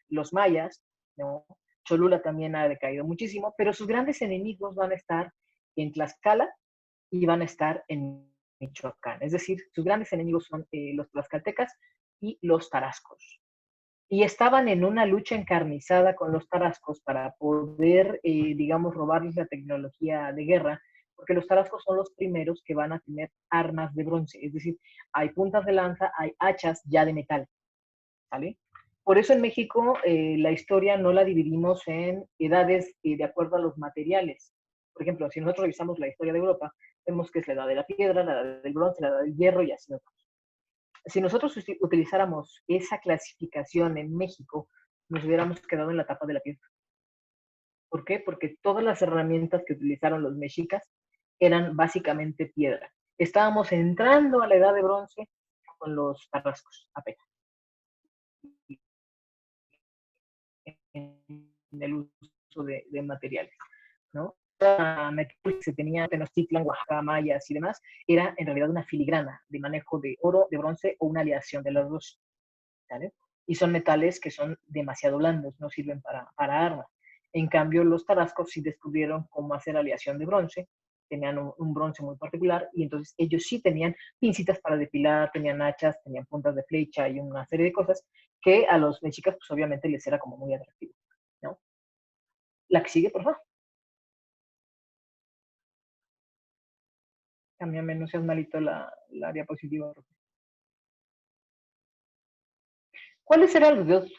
los mayas, ¿no? Cholula también ha decaído muchísimo, pero sus grandes enemigos van a estar en Tlaxcala y van a estar en Michoacán. Es decir, sus grandes enemigos son los tlaxcaltecas y los tarascos. Y estaban en una lucha encarnizada con los tarascos para poder, digamos, robarles la tecnología de guerra, porque los tarascos son los primeros que van a tener armas de bronce. Es decir, hay puntas de lanza, hay hachas ya de metal, ¿vale? Por eso en México la historia no la dividimos en edades de acuerdo a los materiales. Por ejemplo, si nosotros revisamos la historia de Europa, vemos que es la edad de la piedra, la edad del bronce, la edad del hierro y así. Si nosotros utilizáramos esa clasificación en México, nos hubiéramos quedado en la etapa de la piedra. ¿Por qué? Porque todas las herramientas que utilizaron los mexicas eran básicamente piedra. Estábamos entrando a la edad de bronce con los tarrascos, apenas, en el uso de materiales, ¿no? La metal que se tenía en Tenochtitlan, Oaxaca, mayas y demás, era en realidad una filigrana de manejo de oro, de bronce o una aleación de las dos, ¿vale? Y son metales que son demasiado blandos, no sirven para armas. En cambio, los tarascos sí descubrieron cómo hacer aleación de bronce, tenían un bronce muy particular y entonces ellos sí tenían pincitas para depilar, tenían hachas, tenían puntas de flecha y una serie de cosas que a los mexicas pues obviamente les era como muy atractivo, ¿no? La que sigue, por favor. Cámbiame, no seas malito la diapositiva. ¿Cuáles eran los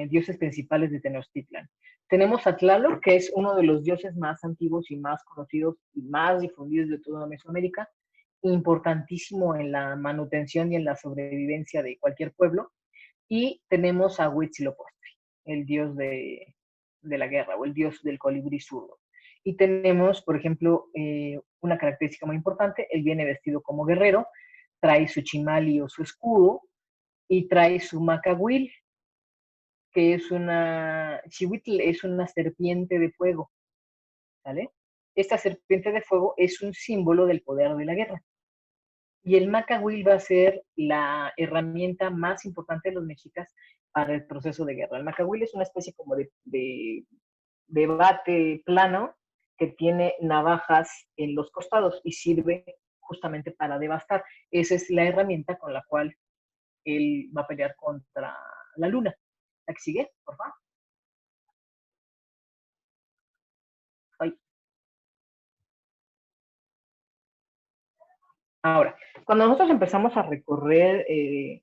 dioses principales de Tenochtitlan? Tenemos a Tlaloc, que es uno de los dioses más antiguos y más conocidos y más difundidos de toda Mesoamérica, importantísimo en la manutención y en la sobrevivencia de cualquier pueblo. Y tenemos a Huitzilopochtli, el dios de la guerra o el dios del colibrí zurdo. Y tenemos, por ejemplo, una característica muy importante, él viene vestido como guerrero, trae su chimali o su escudo, y trae su macahuil, que es una, chihuitl es una serpiente de fuego, ¿vale? Esta serpiente de fuego es un símbolo del poder de la guerra. Y el macahuil va a ser la herramienta más importante de los mexicas para el proceso de guerra. El macahuil es una especie como de bate plano que tiene navajas en los costados y sirve justamente para devastar. Esa es la herramienta con la cual él va a pelear contra la luna. La que sigue, por favor. Ay. Ahora, cuando nosotros empezamos a recorrer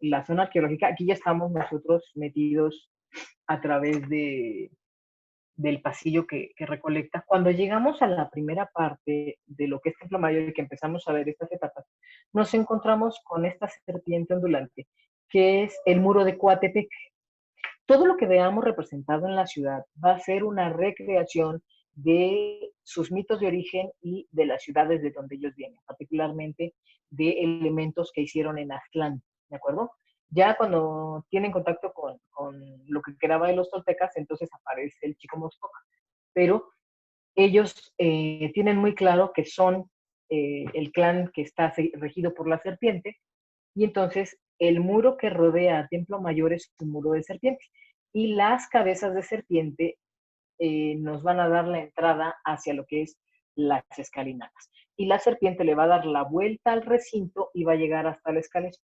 la zona arqueológica, aquí ya estamos nosotros metidos a través del pasillo que recolecta. Cuando llegamos a la primera parte de lo que es Templo Mayor y que empezamos a ver estas etapas, nos encontramos con esta serpiente ondulante, que es el muro de Coatepec. Todo lo que veamos representado en la ciudad va a ser una recreación de sus mitos de origen y de las ciudades de donde ellos vienen, particularmente de elementos que hicieron en Aztlán, ¿de acuerdo? Ya cuando tienen contacto con lo que quedaba de los toltecas, entonces aparece el Chico Moscoca, pero ellos tienen muy claro que son el clan que está regido por la serpiente, y entonces el muro que rodea a Templo Mayor es un muro de serpiente. Y las cabezas de serpiente nos van a dar la entrada hacia lo que es las escalinatas. Y la serpiente le va a dar la vuelta al recinto y va a llegar hasta la escalera,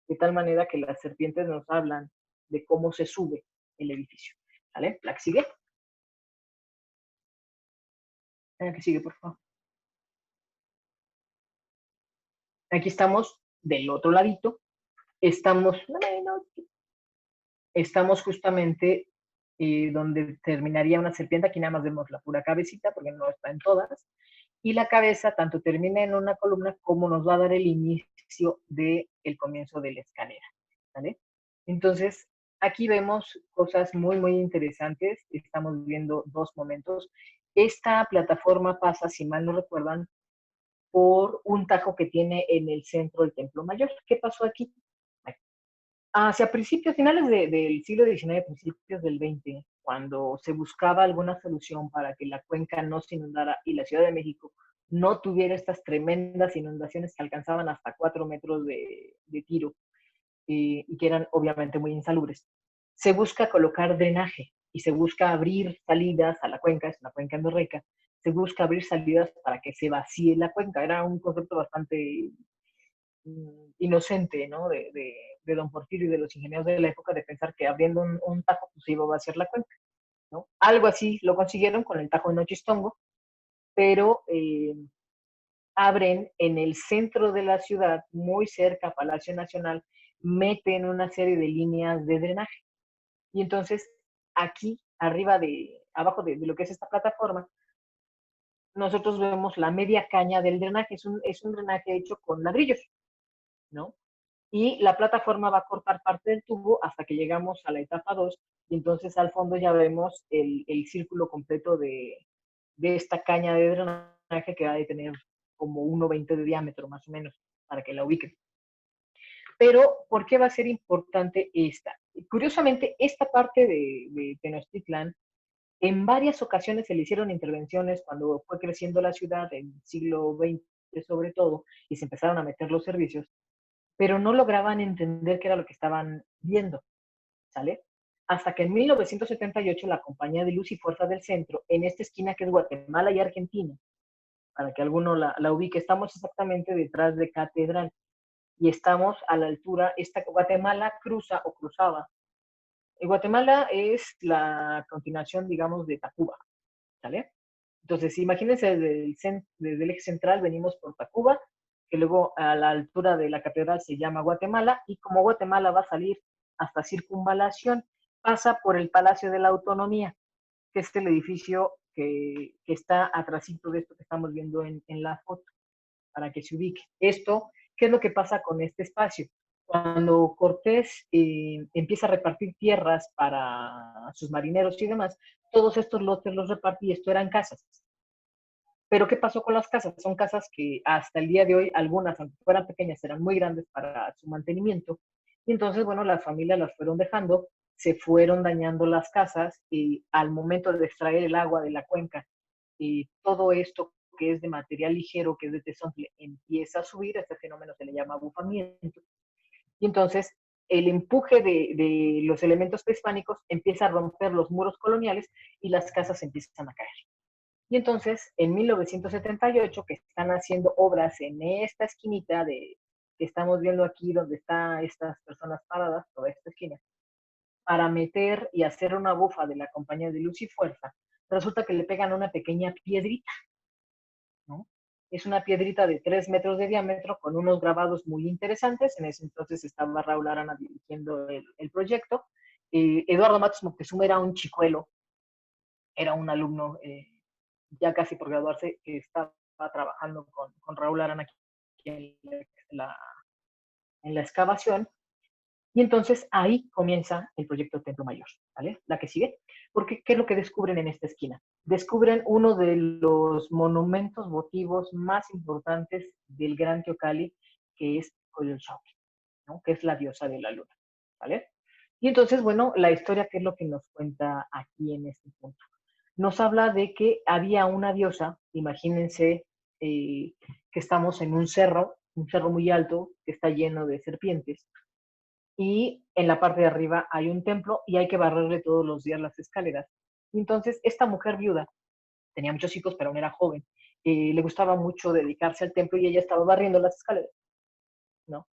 de tal manera que las serpientes nos hablan de cómo se sube el edificio. ¿Vale? ¿La que sigue? La que sigue, por favor. Aquí estamos del otro ladito. Estamos justamente donde terminaría una serpiente. Aquí nada más vemos la pura cabecita porque no está en todas. Y la cabeza tanto termina en una columna como nos va a dar el inicio del comienzo de la escalera. ¿Vale? Entonces, aquí vemos cosas muy, muy interesantes. Estamos viendo dos momentos. Esta plataforma pasa, si mal no recuerdan, por un tajo que tiene en el centro del Templo Mayor. ¿Qué pasó aquí? Hacia principios, finales del siglo XIX, principios del XX, cuando se buscaba alguna solución para que la cuenca no se inundara y la Ciudad de México no tuviera estas tremendas inundaciones que alcanzaban hasta 4 metros de tiro y que eran obviamente muy insalubres, se busca colocar drenaje y se busca abrir salidas a la cuenca, es una cuenca endorreica, se busca abrir salidas para que se vacíe la cuenca. Era un concepto bastante inocente, ¿no? De don Porfirio y de los ingenieros de la época de pensar que abriendo un tajo pues iba a vaciar la cuenca, ¿no? Algo así lo consiguieron con el tajo de Nochistongo, pero abren en el centro de la ciudad, muy cerca a Palacio Nacional, meten una serie de líneas de drenaje. Y entonces aquí, abajo de lo que es esta plataforma, nosotros vemos la media caña del drenaje. Es un drenaje hecho con ladrillos, ¿no? Y la plataforma va a cortar parte del tubo hasta que llegamos a la etapa 2 y entonces al fondo ya vemos el círculo completo de esta caña de drenaje que va a tener como 1,20 de diámetro más o menos, para que la ubiquen. Pero, ¿por qué va a ser importante esta? Curiosamente, esta parte de Tenochtitlan, en varias ocasiones se le hicieron intervenciones cuando fue creciendo la ciudad, en el siglo XX sobre todo, y se empezaron a meter los servicios, pero no lograban entender qué era lo que estaban viendo, ¿sale? Hasta que en 1978 la Compañía de Luz y Fuerza del Centro, en esta esquina que es Guatemala y Argentina, para que alguno la ubique, estamos exactamente detrás de Catedral y estamos a la altura, Guatemala cruza o cruzaba. Guatemala es la continuación, digamos, de Tacuba, ¿sale? Entonces, imagínense desde el eje central venimos por Tacuba, que luego a la altura de la catedral se llama Guatemala, y como Guatemala va a salir hasta Circunvalación, pasa por el Palacio de la Autonomía, que es el edificio que está atrásito de esto que estamos viendo en la foto, para que se ubique. Esto, ¿qué es lo que pasa con este espacio? Cuando Cortés empieza a repartir tierras para sus marineros y demás, todos estos lotes los repartí y esto eran casas. Pero ¿qué pasó con las casas? Son casas que hasta el día de hoy, algunas, aunque fueran pequeñas, eran muy grandes para su mantenimiento. Y entonces, bueno, las familias las fueron dejando, se fueron dañando las casas y al momento de extraer el agua de la cuenca, y todo esto que es de material ligero, que es de tezontle, empieza a subir. Este fenómeno se le llama abufamiento. Y entonces el empuje de los elementos prehispánicos empieza a romper los muros coloniales y las casas empiezan a caer. Y entonces, en 1978, que están haciendo obras en esta esquinita que estamos viendo aquí, donde están estas personas paradas, toda esta esquina, para meter y hacer una bufa de la Compañía de Luz y Fuerza, resulta que le pegan una pequeña piedrita, ¿no? Es una piedrita de 3 metros de diámetro con unos grabados muy interesantes. En ese entonces estaba Raúl Arana dirigiendo el proyecto. Eduardo Matos Moctezuma era un chicuelo, era un alumno ya casi por graduarse, que estaba trabajando con Raúl Arana aquí en la excavación. Y entonces ahí comienza el proyecto Templo Mayor, ¿vale? La que sigue. Porque, ¿qué es lo que descubren en esta esquina? Descubren uno de los monumentos votivos más importantes del Gran Teocalli, que es Coyolxauhqui, ¿no? Que es la diosa de la luna, ¿vale? Y entonces, bueno, la historia, ¿qué es lo que nos cuenta aquí en este punto? Nos habla de que había una diosa, imagínense que estamos en un cerro muy alto, que está lleno de serpientes, y en la parte de arriba hay un templo y hay que barrerle todos los días las escaleras. Y entonces esta mujer viuda tenía muchos hijos, pero aún era joven. Le gustaba mucho dedicarse al templo y ella estaba barriendo las escaleras, ¿no?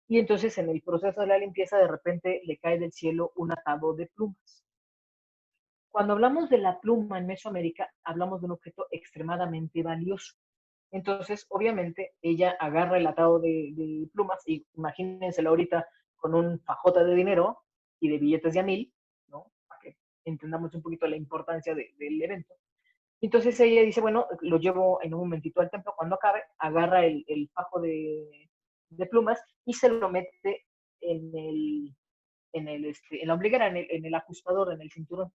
Y entonces en el proceso de la limpieza de repente le cae del cielo un atado de plumas. Cuando hablamos de la pluma en Mesoamérica, hablamos de un objeto extremadamente valioso. Entonces, obviamente, ella agarra el atado de plumas y imagínenselo ahorita con un fajote de dinero y de billetes de a 1000, ¿no? Para que entendamos un poquito la importancia del evento. Entonces ella dice, bueno, lo llevo en un momentito al templo, cuando acabe, agarra el fajo de plumas y se lo mete en la ombliguera, en el ajustador, en el cinturón.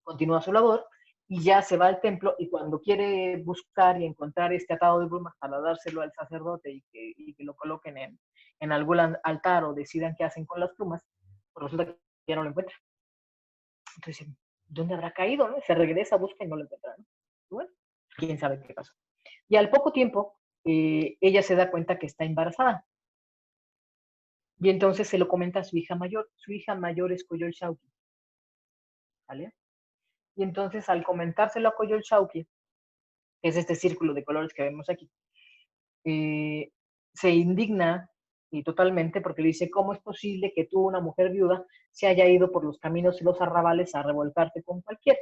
Continúa su labor y ya se va al templo y cuando quiere buscar y encontrar este atado de plumas para dárselo al sacerdote y que lo coloquen en algún altar o decidan qué hacen con las plumas, pues resulta que ya no lo encuentra. Entonces, ¿dónde habrá caído? ¿No? Se regresa, busca y no lo encuentra. ¿No? Bueno, quién sabe qué pasó. Y al poco tiempo, ella se da cuenta que está embarazada. Y entonces se lo comenta a su hija mayor. Su hija mayor es Coyol Shauki. ¿Vale? Y entonces al comentárselo a Coyol Shauki, que es este círculo de colores que vemos aquí, se indigna y totalmente porque le dice, ¿cómo es posible que tú, una mujer viuda, se haya ido por los caminos y los arrabales a revolcarte con cualquiera?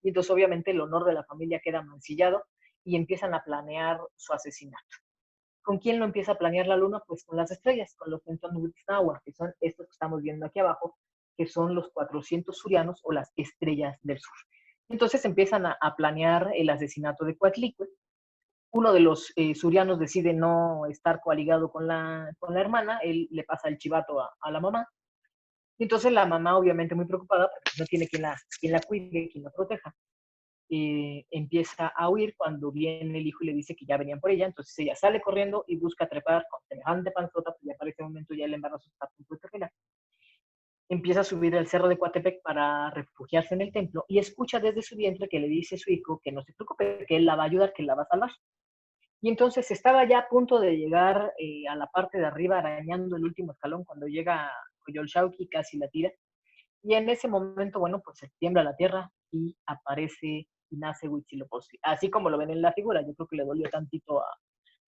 Y entonces obviamente el honor de la familia queda mancillado y empiezan a planear su asesinato. ¿Con quién lo empieza a planear la luna? Pues con las estrellas, con los Pentonwitznawa, que son estos que estamos viendo aquí abajo, que son los 400 surianos o las estrellas del sur. Entonces empiezan a planear el asesinato de Coatlicue. Uno de los surianos decide no estar coaligado con la hermana, él le pasa el chivato a la mamá. Y entonces la mamá, obviamente muy preocupada, porque no tiene quien la cuide, quien la proteja, empieza a huir cuando viene el hijo y le dice que ya venían por ella. Entonces ella sale corriendo y busca trepar con semejante panzota, pues ya para ese momento ya el embarazo está a punto de terminar. Empieza a subir el cerro de Coatepec para refugiarse en el templo y escucha desde su vientre que le dice a su hijo que no se preocupe, que él la va a ayudar, que él la va a salvar. Y entonces estaba ya a punto de llegar a la parte de arriba, arañando el último escalón, cuando llega Coyol Shauki, casi la tira. Y en ese momento, bueno, pues se tiembla la tierra y aparece y nace Huitzilopochtli. Así como lo ven en la figura, yo creo que le dolió tantito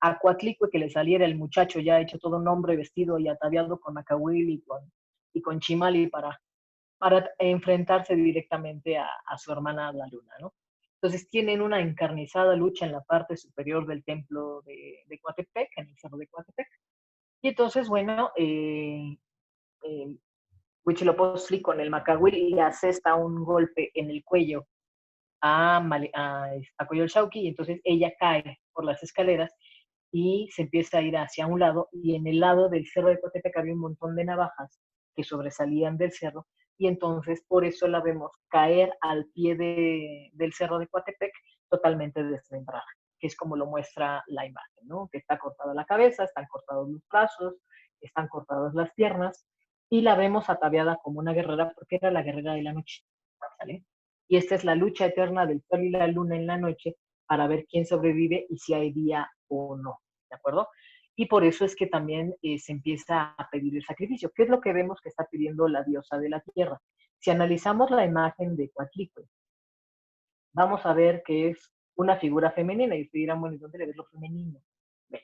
a Coatlicue que le saliera el muchacho ya hecho todo un hombre, vestido y ataviado con acahuil y con chimali para enfrentarse directamente a su hermana la luna, ¿no? Entonces tienen una encarnizada lucha en la parte superior del templo de Coatepec, en el cerro de Coatepec. Y entonces, bueno, Huitzilopochtli con el macahuil le asesta un golpe en el cuello a Coyol Shauki y entonces ella cae por las escaleras y se empieza a ir hacia un lado y en el lado del cerro de Coatepec había un montón de navajas que sobresalían del cerro y entonces por eso la vemos caer al pie del cerro de Coatepec totalmente desmembrada, que es como lo muestra la imagen, ¿no? Que está cortada la cabeza, están cortados los brazos, están cortadas las piernas y la vemos ataviada como una guerrera porque era la guerrera de la noche, ¿sale? Y esta es la lucha eterna del sol y la luna en la noche para ver quién sobrevive y si hay día o no, ¿de acuerdo? Y por eso es que también se empieza a pedir el sacrificio. ¿Qué es lo que vemos que está pidiendo la diosa de la tierra? Si analizamos la imagen de Coatlicue, vamos a ver que es una figura femenina y ustedes dirán, bueno, ¿y dónde le ves lo femenino? Bien.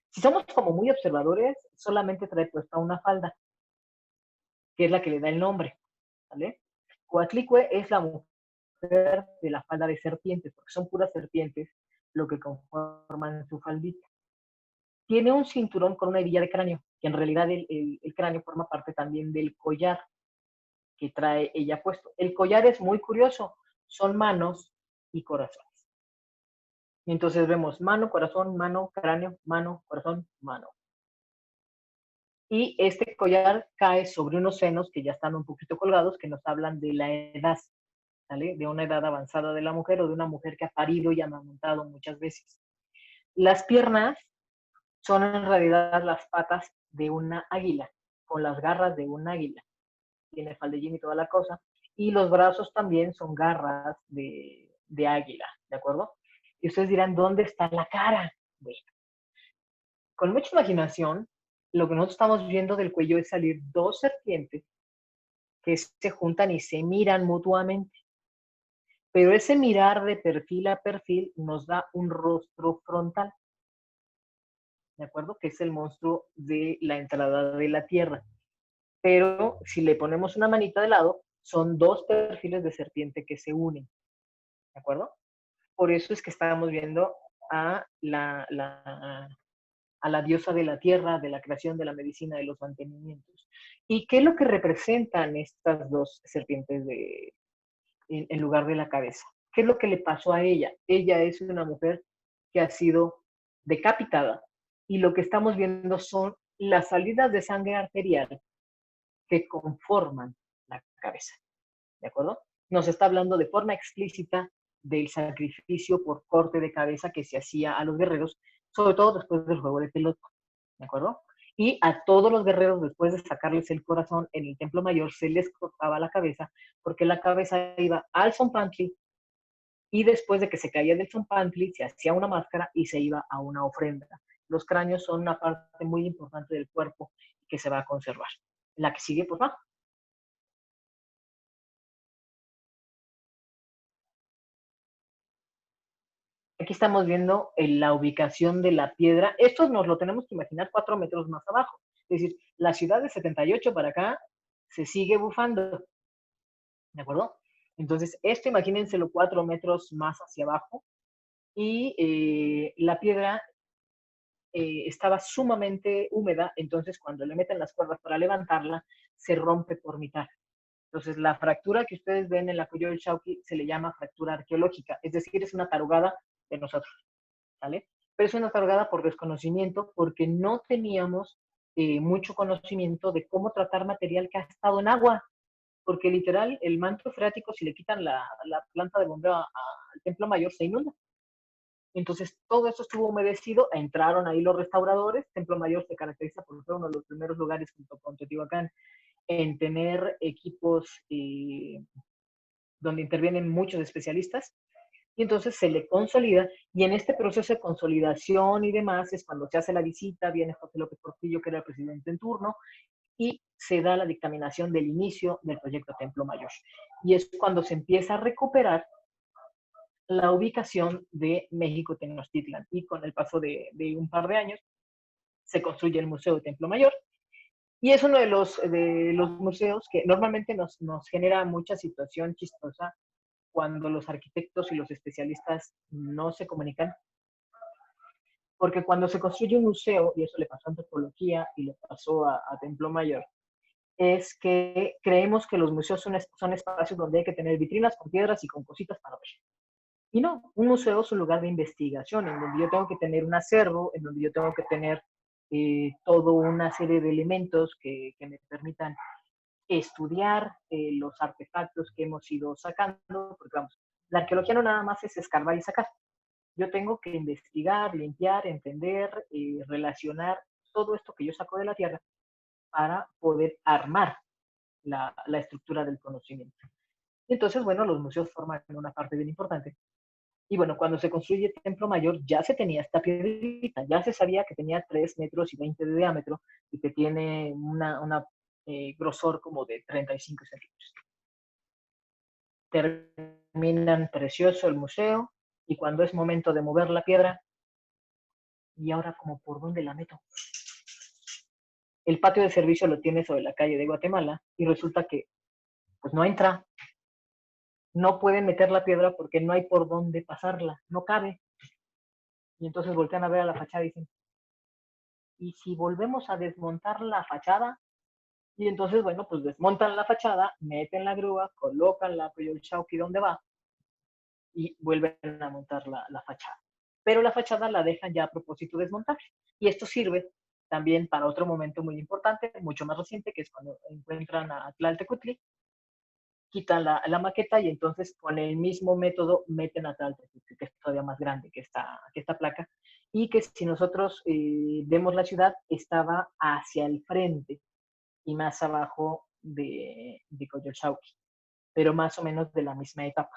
Si somos como muy observadores, solamente trae puesta una falda, que es la que le da el nombre, ¿vale? Coatlicue es la mujer de la falda de serpientes, porque son puras serpientes lo que conforman su faldita. Tiene un cinturón con una hebilla de cráneo, que en realidad el cráneo forma parte también del collar que trae ella puesto. El collar es muy curioso, son manos y corazones. Y entonces vemos mano, cráneo, mano, corazón, mano. Y este collar cae sobre unos senos que ya están un poquito colgados, que nos hablan de la edad, ¿vale? De una edad avanzada de la mujer o de una mujer que ha parido y amamantado muchas veces. Las piernas son en realidad las patas de una águila, con las garras de un águila. Tiene faldellín y toda la cosa. Y los brazos también son garras de águila, ¿de acuerdo? Y ustedes dirán, ¿dónde está la cara? Bueno, con mucha imaginación, lo que nosotros estamos viendo del cuello es salir dos serpientes que se juntan y se miran mutuamente. pero ese mirar de perfil a perfil nos da un rostro frontal, ¿de acuerdo? Que es el monstruo de la entrada de la Tierra. Pero si le ponemos una manita de lado, son dos perfiles de serpiente que se unen, ¿de acuerdo? Por eso es que estábamos viendo a a la diosa de la tierra, de la creación, de la medicina, de los mantenimientos. ¿Y qué es lo que representan estas dos serpientes en lugar de la cabeza? ¿Qué es lo que le pasó a ella? Ella es una mujer que ha sido decapitada y lo que estamos viendo son las salidas de sangre arterial que conforman la cabeza, ¿de acuerdo? Nos está hablando de forma explícita del sacrificio por corte de cabeza que se hacía a los guerreros, sobre todo después del juego de pelota, ¿de acuerdo? Y a todos los guerreros, después de sacarles el corazón en el templo mayor, se les cortaba la cabeza, porque la cabeza iba al zompantli y después de que se caía del zompantli, se hacía una máscara y se iba a una ofrenda. Los cráneos son una parte muy importante del cuerpo que se va a conservar. La que sigue, por favor. Aquí estamos viendo la ubicación de la piedra. Esto nos lo tenemos que imaginar 4 metros más abajo. Es decir, la ciudad de 78 para acá se sigue bufando, ¿de acuerdo? Entonces, esto imagínenselo 4 metros más hacia abajo y la piedra estaba sumamente húmeda, entonces cuando le meten las cuerdas para levantarla, se rompe por mitad. Entonces, la fractura que ustedes ven en la Cuello del Chauqui se le llama fractura arqueológica, es decir, es una tarugada de nosotros, ¿vale? Pero es una tarugada por desconocimiento, porque no teníamos mucho conocimiento de cómo tratar material que ha estado en agua, porque literal, el manto freático, si le quitan la planta de bombeo al templo mayor, se inunda. Entonces, todo eso estuvo humedecido, entraron ahí los restauradores. Templo Mayor se caracteriza por ser uno de los primeros lugares junto con Teotihuacán en tener equipos donde intervienen muchos especialistas, y entonces se le consolida, y en este proceso de consolidación y demás es cuando se hace la visita, viene José López Portillo, que era el presidente en turno, y se da la dictaminación del inicio del proyecto Templo Mayor. Y es cuando se empieza a recuperar la ubicación de México Tenochtitlan, y con el paso de un par de años se construye el Museo de Templo Mayor, y es uno de los museos que normalmente nos genera mucha situación chistosa cuando los arquitectos y los especialistas no se comunican, porque cuando se construye un museo, y eso le pasó a antropología y le pasó a Templo Mayor, es que creemos que los museos son espacios donde hay que tener vitrinas con piedras y con cositas para ver. Y no, un museo es un lugar de investigación, en donde yo tengo que tener un acervo, en donde yo tengo que tener toda una serie de elementos que me permitan estudiar los artefactos que hemos ido sacando, porque vamos, la arqueología no nada más es escarbar y sacar. Yo tengo que investigar, limpiar, entender, relacionar todo esto que yo saco de la tierra para poder armar la estructura del conocimiento. Y entonces, bueno, los museos forman una parte bien importante. Y bueno, cuando se construye el Templo Mayor ya se tenía esta piedrita, ya se sabía que tenía 3 metros y 20 de diámetro y que tiene una grosor como de 35 centímetros. Terminan precioso el museo, y cuando es momento de mover la piedra, ¿y ahora como por dónde la meto? El patio de servicio lo tiene sobre la calle de Guatemala y resulta que pues no entra, no pueden meter la piedra porque no hay por dónde pasarla, no cabe. Y entonces voltean a ver a la fachada y dicen, ¿y si volvemos a desmontar la fachada? Y entonces, bueno, pues desmontan la fachada, meten la grúa, colocan la Coyolxauhqui donde va y vuelven a montar la fachada. Pero la fachada la dejan ya a propósito desmontable. Y esto sirve también para otro momento muy importante, mucho más reciente, que es cuando encuentran a Tlaltecutli, quitan la maqueta y entonces con el mismo método meten a Tlaltecutli, que es todavía más grande que esta placa, y que si nosotros vemos la ciudad, estaba hacia el frente y más abajo de Coyolxauhqui, pero más o menos de la misma etapa.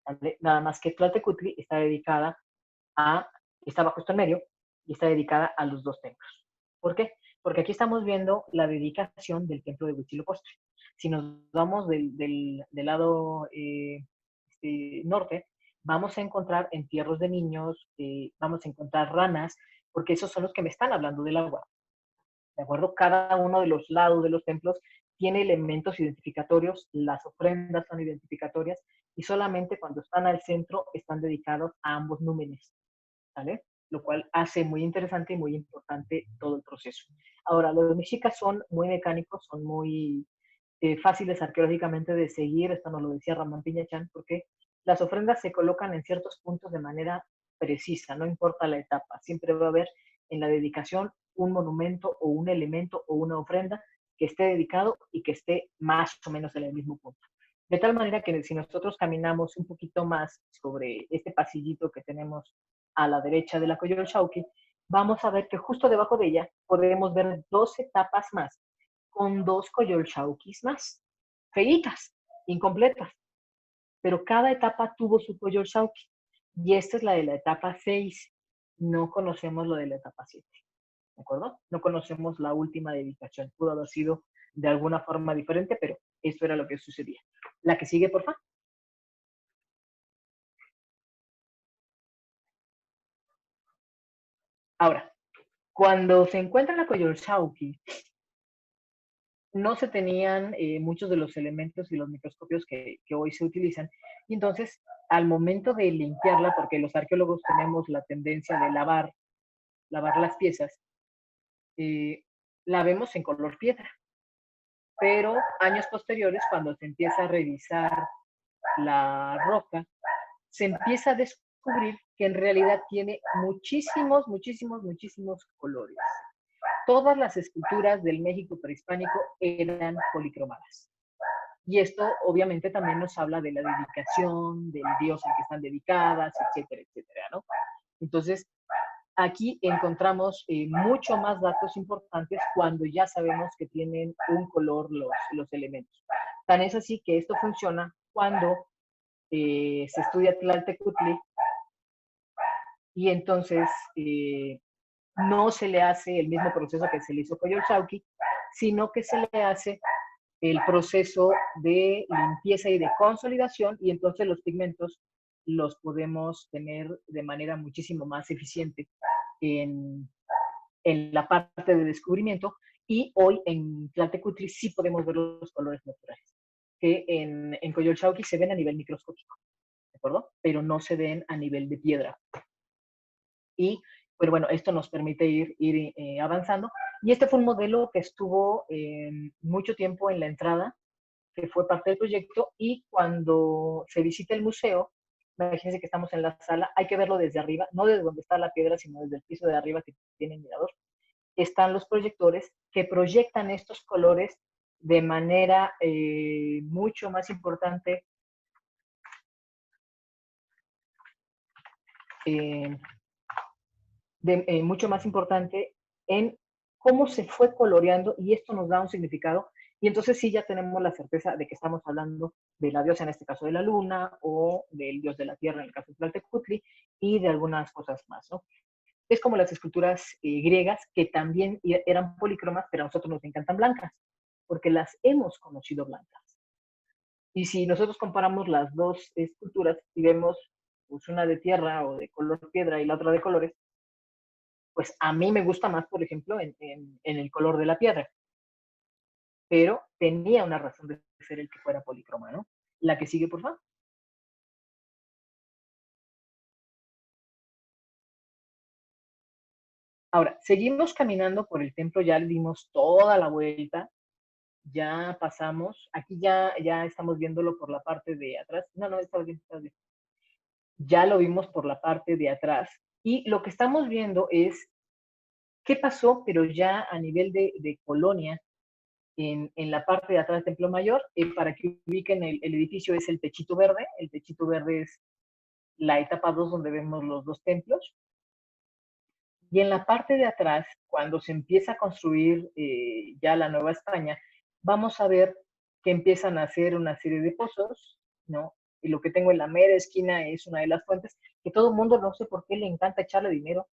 ¿Vale? Nada más que Tlaltecutli está dedicada estaba justo en medio y está dedicada a los dos templos. ¿Por qué? Porque aquí estamos viendo la dedicación del templo de Huitzilopochtli. Si nos vamos del lado norte, vamos a encontrar entierros de niños, vamos a encontrar ranas, porque esos son los que me están hablando del agua. ¿De acuerdo? Cada uno de los lados de los templos tiene elementos identificatorios, las ofrendas son identificatorias y solamente cuando están al centro están dedicados a ambos númenes, ¿vale? Lo cual hace muy interesante y muy importante todo el proceso. Ahora, los mexicas son muy mecánicos, son muy fáciles arqueológicamente de seguir, esto nos lo decía Ramón Piñachán, porque las ofrendas se colocan en ciertos puntos de manera precisa, no importa la etapa, siempre va a haber en la dedicación un monumento o un elemento o una ofrenda que esté dedicado y que esté más o menos en el mismo punto. De tal manera que si nosotros caminamos un poquito más sobre este pasillito que tenemos a la derecha de la Coyolxauhqui, vamos a ver que justo debajo de ella podemos ver dos etapas más con dos Coyolxauhquis más, feitas, incompletas, pero cada etapa tuvo su Coyolxauhqui y esta es la de la etapa 6. No conocemos lo de la etapa 7, ¿de acuerdo? No conocemos la última dedicación. Pudo haber sido de alguna forma diferente, pero esto era lo que sucedía. La que sigue, por favor. Ahora, cuando se encuentra la Coyolxauhqui, no se tenían muchos de los elementos y los microscopios que hoy se utilizan. Y entonces, al momento de limpiarla, porque los arqueólogos tenemos la tendencia de lavar las piezas, la vemos en color piedra. Pero años posteriores, cuando se empieza a revisar la roca, se empieza a descubrir que en realidad tiene muchísimos, muchísimos, muchísimos colores. Todas las esculturas del México prehispánico eran policromadas. Y esto obviamente también nos habla de la dedicación, del dios al que están dedicadas, etcétera, etcétera, ¿no? Entonces, aquí encontramos mucho más datos importantes cuando ya sabemos que tienen un color los elementos. Tan es así que esto funciona cuando se estudia Tlaltecutli y entonces no se le hace el mismo proceso que se le hizo a Coyolxauhqui, sino que se le hace el proceso de limpieza y de consolidación y entonces los pigmentos los podemos tener de manera muchísimo más eficiente en, en la parte de descubrimiento y hoy en Tlaltecutli sí podemos ver los colores naturales, que en Coyolxauhqui se ven a nivel microscópico, ¿de acuerdo? Pero no se ven a nivel de piedra. Y pero bueno, esto nos permite ir avanzando. Y este fue un modelo que estuvo mucho tiempo en la entrada, que fue parte del proyecto, y cuando se visita el museo, imagínense que estamos en la sala, hay que verlo desde arriba, no desde donde está la piedra, sino desde el piso de arriba que tiene el mirador. Están los proyectores que proyectan estos colores de manera mucho más importante eh, mucho más importante en cómo se fue coloreando y esto nos da un significado y entonces sí ya tenemos la certeza de que estamos hablando de la diosa en este caso de la luna o del dios de la tierra en el caso de Tlaltecutli y de algunas cosas más, ¿no? Es como las esculturas griegas que también eran polícromas, pero a nosotros nos encantan blancas, porque las hemos conocido blancas. Y si nosotros comparamos las dos esculturas y vemos pues, una de tierra o de color piedra y la otra de colores, pues a mí me gusta más, por ejemplo, en el color de la piedra, pero tenía una razón de ser el que fuera policroma, ¿no? La que sigue, por favor. Ahora, seguimos caminando por el templo, ya le dimos toda la vuelta, ya pasamos, aquí ya estamos viéndolo por la parte de atrás, no, está bien, está bien. Ya lo vimos por la parte de atrás y lo que estamos viendo es qué pasó, pero ya a nivel de colonia, en la parte de atrás del Templo Mayor. Para que ubiquen el edificio es el techito verde. El techito verde es la etapa 2 donde vemos los dos templos. Y en la parte de atrás, cuando se empieza a construir ya la Nueva España, vamos a ver que empiezan a hacer una serie de pozos, ¿no? Y lo que tengo en la mera esquina es una de las fuentes, que todo el mundo, no sé por qué, le encanta echarle dinero.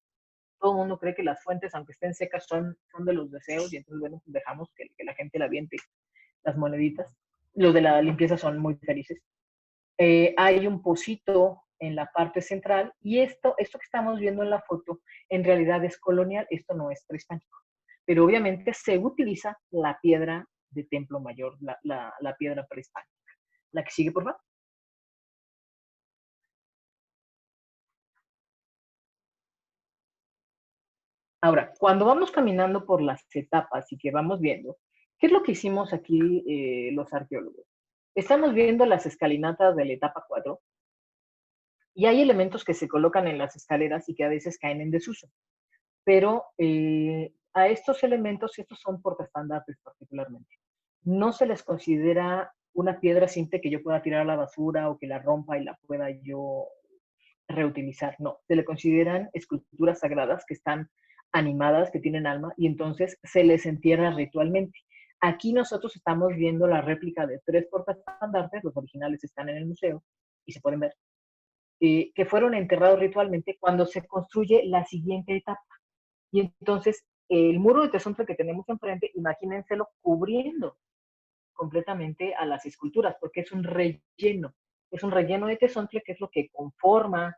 Todo el mundo cree que las fuentes, aunque estén secas, son de los deseos, y entonces, bueno, pues dejamos que la gente la aviente las moneditas. Los de la limpieza son muy felices. hay un pocito en la parte central y esto que estamos viendo en la foto en realidad es colonial, esto no es prehispánico. Pero obviamente se utiliza la piedra de Templo Mayor, la piedra prehispánica. La que sigue, por favor. Ahora, cuando vamos caminando por las etapas y que vamos viendo, ¿qué es lo que hicimos aquí los arqueólogos? Estamos viendo las escalinatas de la etapa 4 y hay elementos que se colocan en las escaleras y que a veces caen en desuso. Pero a estos elementos, estos son portaestandartes particularmente, no se les considera una piedra simple que yo pueda tirar a la basura o que la rompa y la pueda yo reutilizar. No, se le consideran esculturas sagradas que están animadas, que tienen alma, y entonces se les entierra ritualmente. Aquí nosotros estamos viendo la réplica de 3 portaestandartes, los originales están en el museo y se pueden ver, que fueron enterrados ritualmente cuando se construye la siguiente etapa. Y entonces el muro de Tezontle que tenemos enfrente, imagínenselo cubriendo completamente a las esculturas, porque es un relleno de Tezontle que es lo que conforma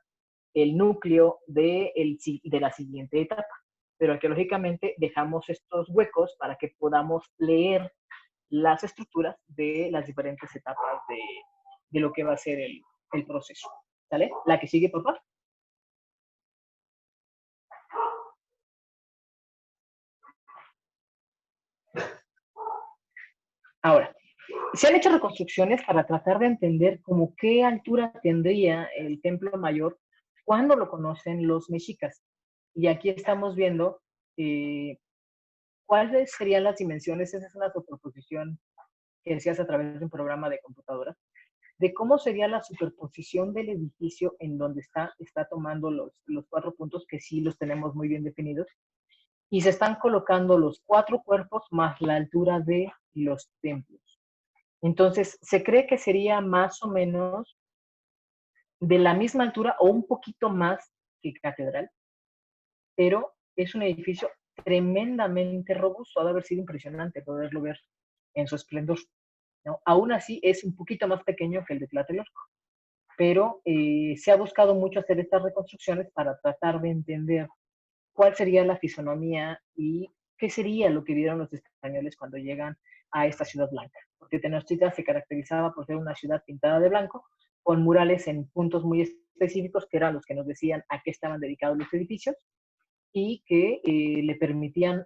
el núcleo de la siguiente etapa. Pero arqueológicamente dejamos estos huecos para que podamos leer las estructuras de las diferentes etapas de lo que va a ser el proceso. ¿Sale? La que sigue, por favor. Ahora, se han hecho reconstrucciones para tratar de entender como qué altura tendría el templo mayor cuando lo conocen los mexicas. Y aquí estamos viendo cuáles serían las dimensiones. Esa es una superposición que decías a través de un programa de computadora, de cómo sería la superposición del edificio en donde está tomando los 4 puntos, que sí los tenemos muy bien definidos, y se están colocando los 4 cuerpos más la altura de los templos. Entonces, se cree que sería más o menos de la misma altura o un poquito más que Catedral, pero es un edificio tremendamente robusto. Ha de haber sido impresionante poderlo ver en su esplendor, ¿no? Aún así, es un poquito más pequeño que el de Tlatelolco, pero se ha buscado mucho hacer estas reconstrucciones para tratar de entender cuál sería la fisonomía y qué sería lo que vieron los españoles cuando llegan a esta ciudad blanca. Porque Tenochtitlan se caracterizaba por ser una ciudad pintada de blanco, con murales en puntos muy específicos, que eran los que nos decían a qué estaban dedicados los edificios, y que le permitían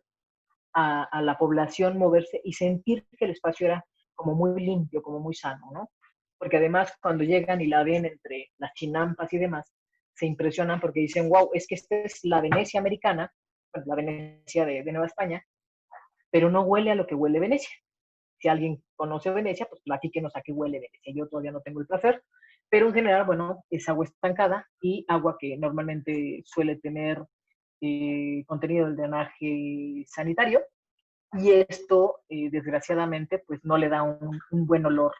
a la población moverse y sentir que el espacio era como muy limpio, como muy sano, ¿no? Porque además cuando llegan y la ven entre las chinampas y demás, se impresionan porque dicen, wow, es que esta es la Venecia americana, bueno, la Venecia de Nueva España, pero no huele a lo que huele Venecia. Si alguien conoce Venecia, pues platíquenos a qué huele Venecia. Yo todavía no tengo el placer, pero en general, bueno, es agua estancada y agua que normalmente suele tener contenido del drenaje sanitario, y esto, desgraciadamente, pues no le da un buen olor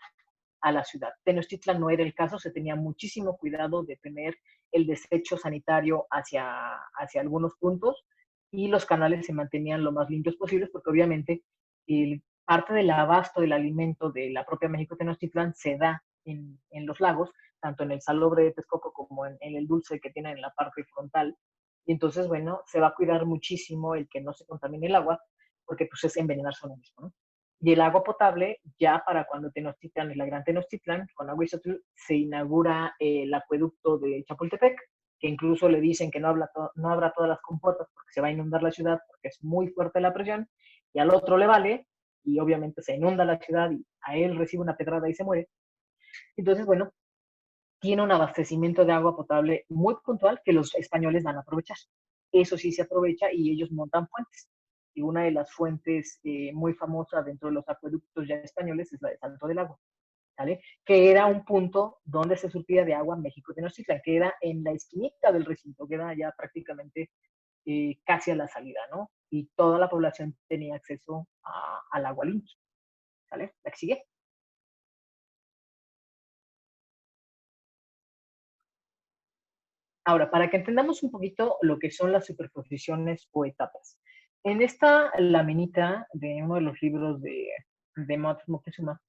a la ciudad. Tenochtitlan no era el caso, se tenía muchísimo cuidado de tener el desecho sanitario hacia algunos puntos y los canales se mantenían lo más limpios posibles porque obviamente parte del abasto del alimento de la propia México Tenochtitlan se da en los lagos, tanto en el salobre de Texcoco como en el dulce que tienen en la parte frontal. Y entonces, bueno, se va a cuidar muchísimo el que no se contamine el agua, porque pues es envenenarse uno mismo, ¿no? Y el agua potable, ya para cuando Tenochtitlan y la Gran Tenochtitlan, con Aguizotl, se inaugura el acueducto de Chapultepec, que incluso le dicen que no abra todas las compuertas porque se va a inundar la ciudad, porque es muy fuerte la presión, y al otro le vale, y obviamente se inunda la ciudad y a él recibe una pedrada y se muere. Entonces, bueno, tiene un abastecimiento de agua potable muy puntual que los españoles van a aprovechar. Eso sí se aprovecha y ellos montan fuentes. Y una de las fuentes muy famosas dentro de los acueductos ya españoles es la de Salto del Agua, ¿vale? Que era un punto donde se surtía de agua México Tenochtitlan, que era en la esquinita del recinto, que era ya prácticamente casi a la salida, ¿no? Y toda la población tenía acceso al agua limpia, ¿vale? La que sigue. Ahora, para que entendamos un poquito lo que son las superposiciones o etapas. En esta laminita de uno de los libros de Mats Moctezuma,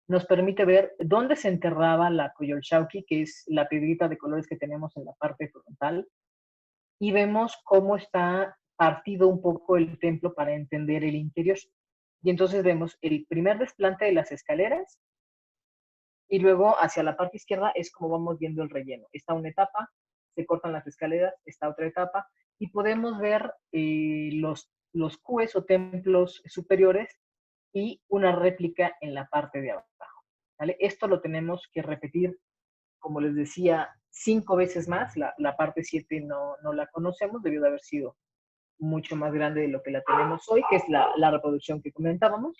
nos permite ver dónde se enterraba la Coyolxauhqui, que es la piedrita de colores que tenemos en la parte frontal, y vemos cómo está partido un poco el templo para entender el interior. Y entonces vemos el primer desplante de las escaleras, y luego hacia la parte izquierda es como vamos viendo el relleno. Está una etapa, se cortan las escaleras, está otra etapa, y podemos ver los cues o templos superiores y una réplica en la parte de abajo. ¿Vale? Esto lo tenemos que repetir, como les decía, 5 veces más. La parte 7 no la conocemos, debió de haber sido mucho más grande de lo que la tenemos hoy, que es la reproducción que comentábamos.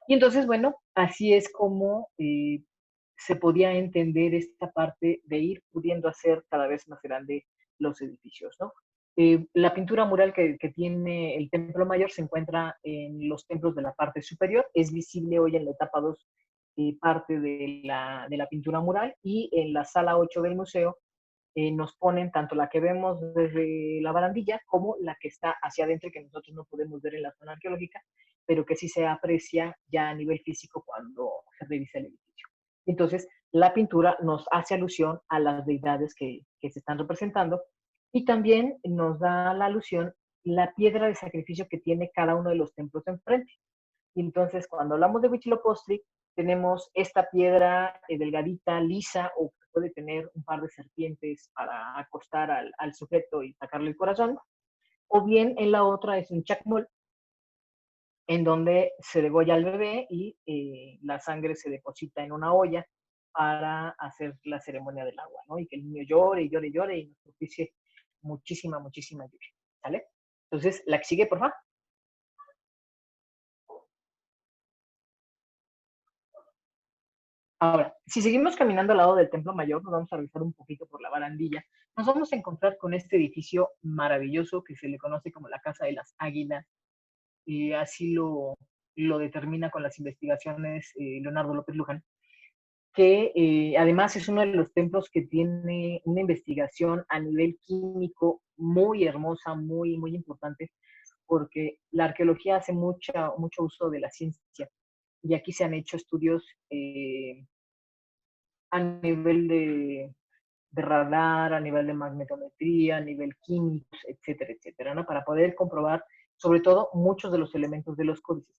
Y entonces, bueno, así es como se podía entender esta parte de ir pudiendo hacer cada vez más grande los edificios, ¿no? La pintura mural que tiene el Templo Mayor se encuentra en los templos de la parte superior, es visible hoy en la etapa 2 parte de la pintura mural, y en la sala 8 del museo nos ponen tanto la que vemos desde la barandilla como la que está hacia adentro, que nosotros no podemos ver en la zona arqueológica, pero que sí se aprecia ya a nivel físico cuando se revisa el edificio. Entonces, la pintura nos hace alusión a las deidades que se están representando, y también nos da la alusión la piedra de sacrificio que tiene cada uno de los templos enfrente. Y entonces, cuando hablamos de Huitzilopochtli, tenemos esta piedra delgadita, lisa, o que puede tener un par de serpientes para acostar al sujeto y sacarle el corazón. O bien en la otra es un chacmol, en donde se degolla al bebé y la sangre se deposita en una olla para hacer la ceremonia del agua, ¿no? Y que el niño llore y llore y llore y nos propicie muchísima, muchísima lluvia, ¿sale? Entonces, la que sigue, por favor. Ahora, si seguimos caminando al lado del Templo Mayor, nos vamos a revisar un poquito por la barandilla. Nos vamos a encontrar con este edificio maravilloso que se le conoce como la Casa de las Águilas, y así lo determina con las investigaciones Leonardo López Luján, que además es uno de los templos que tiene una investigación a nivel químico muy hermosa, muy, muy importante, porque la arqueología hace mucho uso de la ciencia, y aquí se han hecho estudios a nivel de radar, a nivel de magnetometría, a nivel químico, etcétera, etcétera, ¿no? Para poder comprobar, sobre todo, muchos de los elementos de los códices.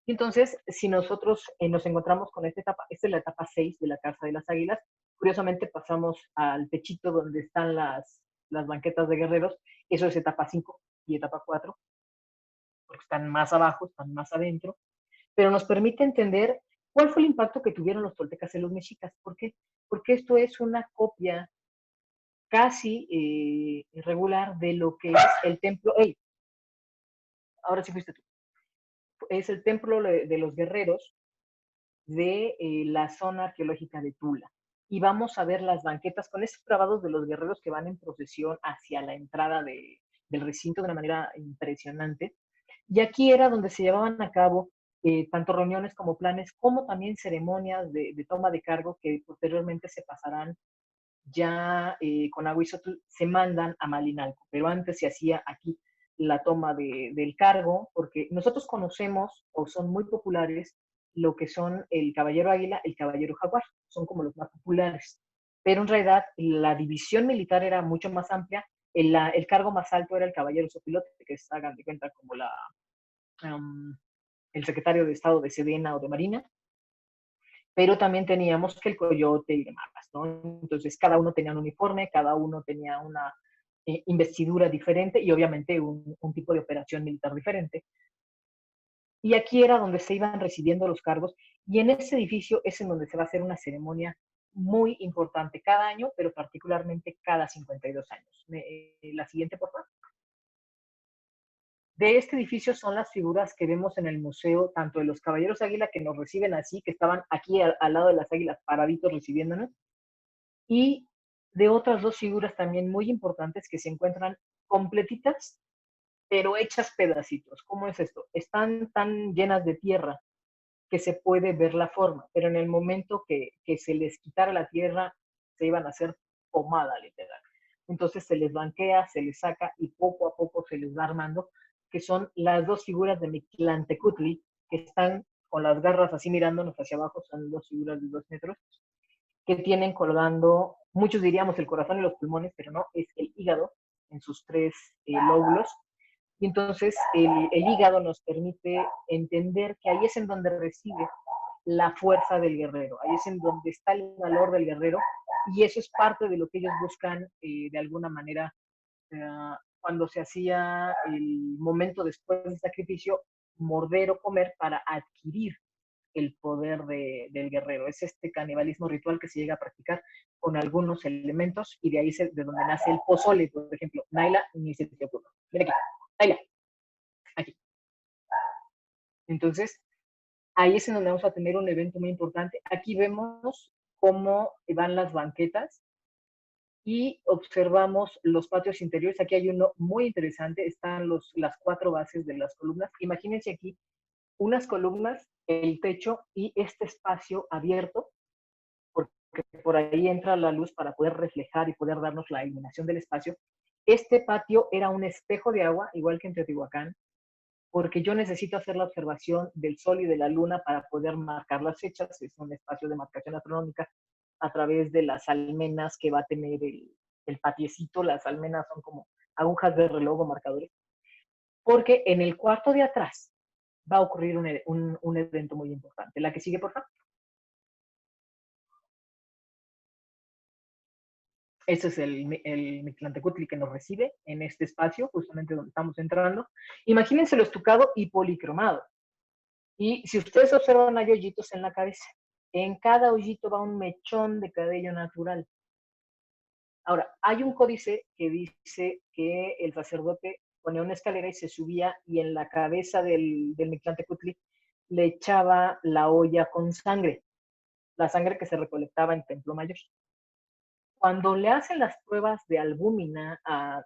Y entonces, si nosotros nos encontramos con esta etapa, esta es la etapa 6 de la Casa de las Águilas, curiosamente pasamos al techito donde están las banquetas de guerreros, eso es etapa 5 y etapa 4, porque están más abajo, están más adentro, pero nos permite entender cuál fue el impacto que tuvieron los toltecas en los mexicas. ¿Por qué? Porque esto es una copia casi irregular de lo que es el templo. ¡Ey! Ahora sí fuiste tú. Es el templo de los guerreros de la zona arqueológica de Tula. Y vamos a ver las banquetas con esos grabados de los guerreros que van en procesión hacia la entrada del recinto de una manera impresionante. Y aquí era donde se llevaban a cabo tanto reuniones como planes, como también ceremonias de toma de cargo que posteriormente se pasarán ya con Aguizotl, se mandan a Malinalco, pero antes se hacía aquí la toma del cargo, porque nosotros conocemos, o son muy populares, lo que son el caballero águila, el caballero jaguar, son como los más populares, pero en realidad la división militar era mucho más amplia. El cargo más alto era el caballero sopilote, que es, hagan de cuenta, como um, el secretario de Estado de Sedena o de Marina, pero también teníamos que el coyote y demás, ¿no? Entonces cada uno tenía un uniforme, cada uno tenía una investidura diferente y obviamente un tipo de operación militar diferente. Y aquí era donde se iban recibiendo los cargos, y en ese edificio es en donde se va a hacer una ceremonia muy importante cada año, pero particularmente cada 52 años. La siguiente, por favor. De este edificio son las figuras que vemos en el museo, tanto de los caballeros águila que nos reciben así, que estaban aquí al lado de las águilas paraditos recibiéndonos, y de otras dos figuras también muy importantes que se encuentran completitas, pero hechas pedacitos. ¿Cómo es esto? Están tan llenas de tierra que se puede ver la forma, pero en el momento que se les quitara la tierra, se iban a hacer pomada, literal. Entonces se les banquea, se les saca y poco a poco se les va armando, que son las dos figuras de Mictlantecutli, que están con las garras así mirándonos hacia abajo, son dos figuras de 2 metros, que tienen colgando, muchos diríamos el corazón y los pulmones, pero no, es el hígado en sus tres lóbulos. Y entonces el hígado nos permite entender que ahí es en donde reside la fuerza del guerrero, ahí es en donde está el valor del guerrero, y eso es parte de lo que ellos buscan de alguna manera cuando se hacía el momento después del sacrificio, morder o comer para adquirir el poder del guerrero. Es este canibalismo ritual que se llega a practicar con algunos elementos y de ahí de donde nace el pozole, por ejemplo. Naila, ni se te ocurre. Ven aquí. Naila, aquí. Entonces, ahí es en donde vamos a tener un evento muy importante. Aquí vemos cómo van las banquetas y observamos los patios interiores. Aquí hay uno muy interesante, están las 4 bases de las columnas. Imagínense aquí unas columnas, el techo y este espacio abierto, porque por ahí entra la luz para poder reflejar y poder darnos la iluminación del espacio. Este patio era un espejo de agua, igual que en Teotihuacán, porque yo necesito hacer la observación del sol y de la luna para poder marcar las fechas. Es un espacio de marcación astronómica a través de las almenas que va a tener el patiecito. Las almenas son como agujas de reloj o marcadores. Porque en el cuarto de atrás va a ocurrir un evento muy importante. La que sigue, por favor. Ese es el Mictlantecutli que nos recibe en este espacio, justamente donde estamos entrando. Imagínense lo estucado y policromado. Y si ustedes observan, hay hoyitos en la cabeza. En cada hoyito va un mechón de cabello natural. Ahora, hay un códice que dice que el sacerdote ponía una escalera y se subía y en la cabeza del Mictlantecutli le echaba la olla con sangre, la sangre que se recolectaba en Templo Mayor. Cuando le hacen las pruebas de albúmina a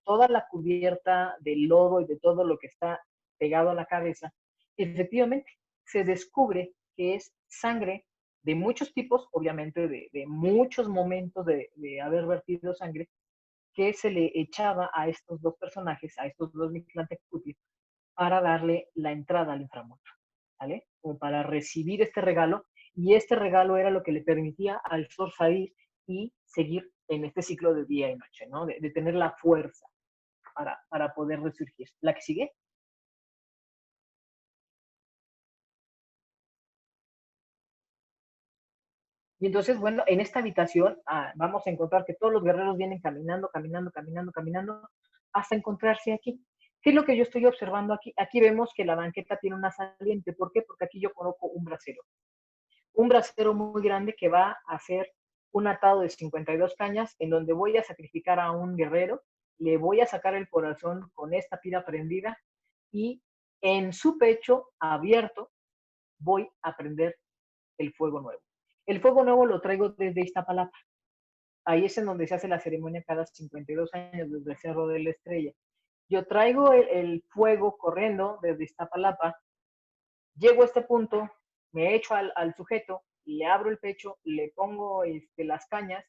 toda la cubierta del lodo y de todo lo que está pegado a la cabeza, efectivamente se descubre que es sangre de muchos tipos, obviamente de muchos momentos de haber vertido sangre, que se le echaba a estos dos personajes, a estos dos Mictlantecutli, para darle la entrada al inframundo, ¿vale? Como para recibir este regalo, y este regalo era lo que le permitía al Sor salir y seguir en este ciclo de día y noche, ¿no? De tener la fuerza para poder resurgir. ¿La que sigue? Y entonces, bueno, en esta habitación vamos a encontrar que todos los guerreros vienen caminando, caminando, caminando, caminando, hasta encontrarse aquí. ¿Qué es lo que yo estoy observando aquí? Aquí vemos que la banqueta tiene una saliente. ¿Por qué? Porque aquí yo coloco un brasero. Un brasero muy grande que va a hacer un atado de 52 cañas en donde voy a sacrificar a un guerrero, le voy a sacar el corazón con esta pira prendida y en su pecho abierto voy a prender el fuego nuevo. El fuego nuevo lo traigo desde Iztapalapa. Ahí es en donde se hace la ceremonia cada 52 años desde el Cerro de la Estrella. Yo traigo el fuego corriendo desde Iztapalapa, llego a este punto, me echo al sujeto, le abro el pecho, le pongo las cañas,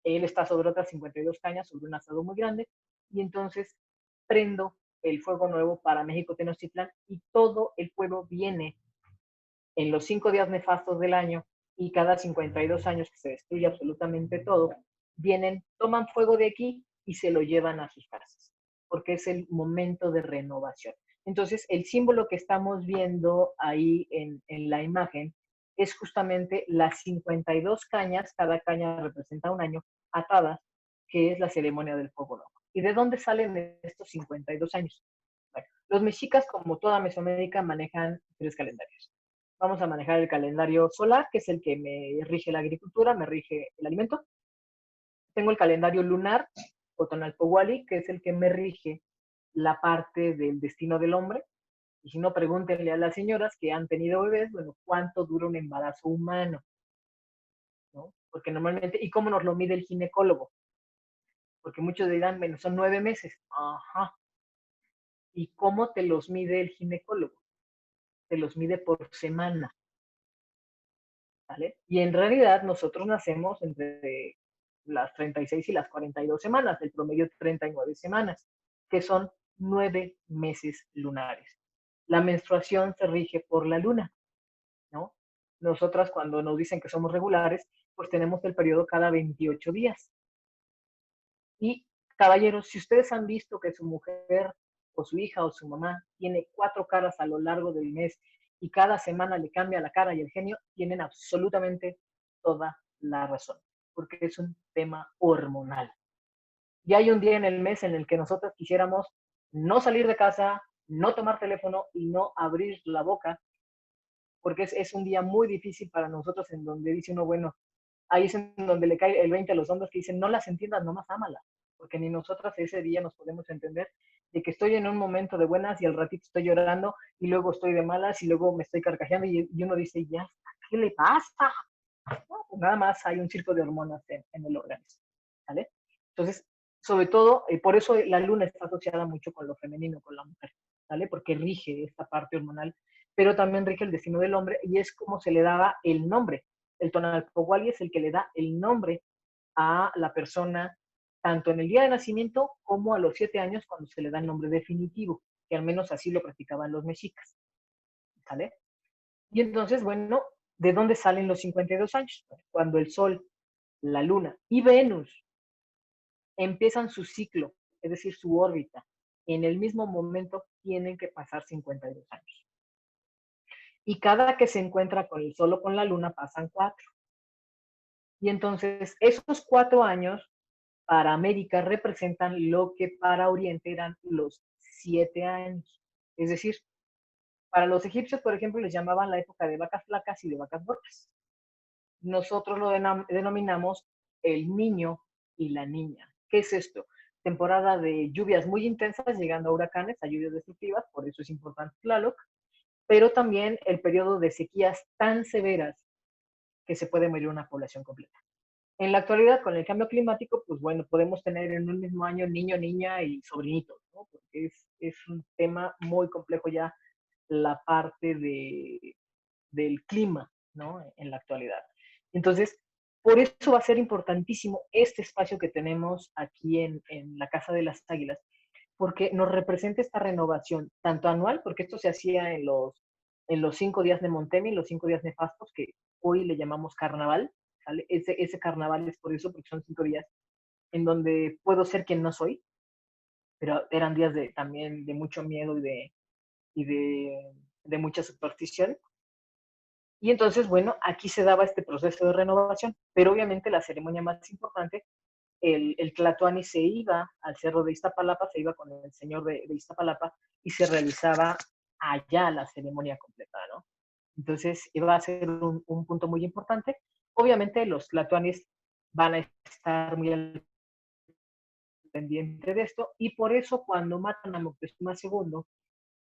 él está sobre otras 52 cañas, sobre un asado muy grande, y entonces prendo el fuego nuevo para México Tenochtitlán y todo el pueblo viene en los 5 días nefastos del año y cada 52 años que se destruye absolutamente todo, vienen, toman fuego de aquí y se lo llevan a sus casas, porque es el momento de renovación. Entonces, el símbolo que estamos viendo ahí en la imagen es justamente las 52 cañas, cada caña representa un año, atadas, que es la ceremonia del fuego nuevo. ¿Y de dónde salen estos 52 años? Bueno, los mexicas, como toda Mesoamérica, manejan 3 calendarios. Vamos a manejar el calendario solar, que es el que me rige la agricultura, me rige el alimento. Tengo el calendario lunar, o Tonalpowali, que es el que me rige la parte del destino del hombre. Y si no, pregúntenle a las señoras que han tenido bebés, bueno, ¿cuánto dura un embarazo humano? ¿No? Porque normalmente, ¿y cómo nos lo mide el ginecólogo? Porque muchos dirán, bueno, son 9 meses. Ajá. ¿Y cómo te los mide el ginecólogo? Te los mide por semana. ¿Vale? Y en realidad nosotros nacemos entre las 36 y las 42 semanas, el promedio 39 semanas, que son 9 meses lunares. La menstruación se rige por la luna. nosotras cuando nos dicen que somos regulares, pues tenemos el periodo cada 28 días. Y caballeros, si ustedes han visto que su mujer o su hija o su mamá tiene 4 caras a lo largo del mes y cada semana le cambia la cara y el genio, tienen absolutamente toda la razón, porque es un tema hormonal. Y hay un día en el mes en el que nosotros quisiéramos no salir de casa, no tomar teléfono y no abrir la boca, porque es un día muy difícil para nosotros en donde dice uno, bueno, ahí es en donde le cae el 20 a los hombres que dicen, no las entiendas, nomás ámalas, porque ni nosotras ese día nos podemos entender de que estoy en un momento de buenas y al ratito estoy llorando y luego estoy de malas y luego me estoy carcajeando y uno dice, ya, ¿qué le pasa? No, pues nada más hay un circo de hormonas en el organismo, ¿vale? Entonces, sobre todo, por eso la luna está asociada mucho con lo femenino, con la mujer, ¿vale? Porque rige esta parte hormonal, pero también rige el destino del hombre y es como se le daba el nombre. El Tonalpohualli es el que le da el nombre a la persona, tanto en el día de nacimiento como a los 7 años, cuando se le da el nombre definitivo, que al menos así lo practicaban los mexicas, ¿vale? Y entonces, bueno, ¿de dónde salen los 52 años? Cuando el Sol, la Luna y Venus empiezan su ciclo, es decir, su órbita, en el mismo momento tienen que pasar 52 años. Y cada que se encuentra con el Sol o con la Luna pasan 4. Y entonces esos 4 años para América representan lo que para Oriente eran los 7 años. Es decir, para los egipcios, por ejemplo, les llamaban la época de vacas flacas y de vacas gordas. Nosotros lo denominamos el niño y la niña. ¿Qué es esto? Temporada de lluvias muy intensas, llegando a huracanes, a lluvias destructivas, por eso es importante Tlaloc, pero también el periodo de sequías tan severas que se puede morir una población completa. En la actualidad, con el cambio climático, pues bueno, podemos tener en un mismo año niño, niña y sobrinito, ¿no? Porque es un tema muy complejo ya la parte del clima, ¿no? En la actualidad. Entonces, por eso va a ser importantísimo este espacio que tenemos aquí en la Casa de las Águilas, porque nos representa esta renovación, tanto anual, porque esto se hacía en los 5 días de Montemi, los 5 días nefastos, que hoy le llamamos carnaval, ¿vale? Ese carnaval es por eso, porque son 5 días en donde puedo ser quien no soy, pero eran días también de mucho miedo y de mucha superstición. Y entonces, bueno, aquí se daba este proceso de renovación, pero obviamente la ceremonia más importante, el Tlatoani se iba al cerro de Iztapalapa, se iba con el señor de Iztapalapa y se realizaba allá la ceremonia completa, ¿no? Entonces iba a ser un punto muy importante. Obviamente los Tlatoanis van a estar muy al pendiente de esto y por eso cuando matan a Moctezuma II,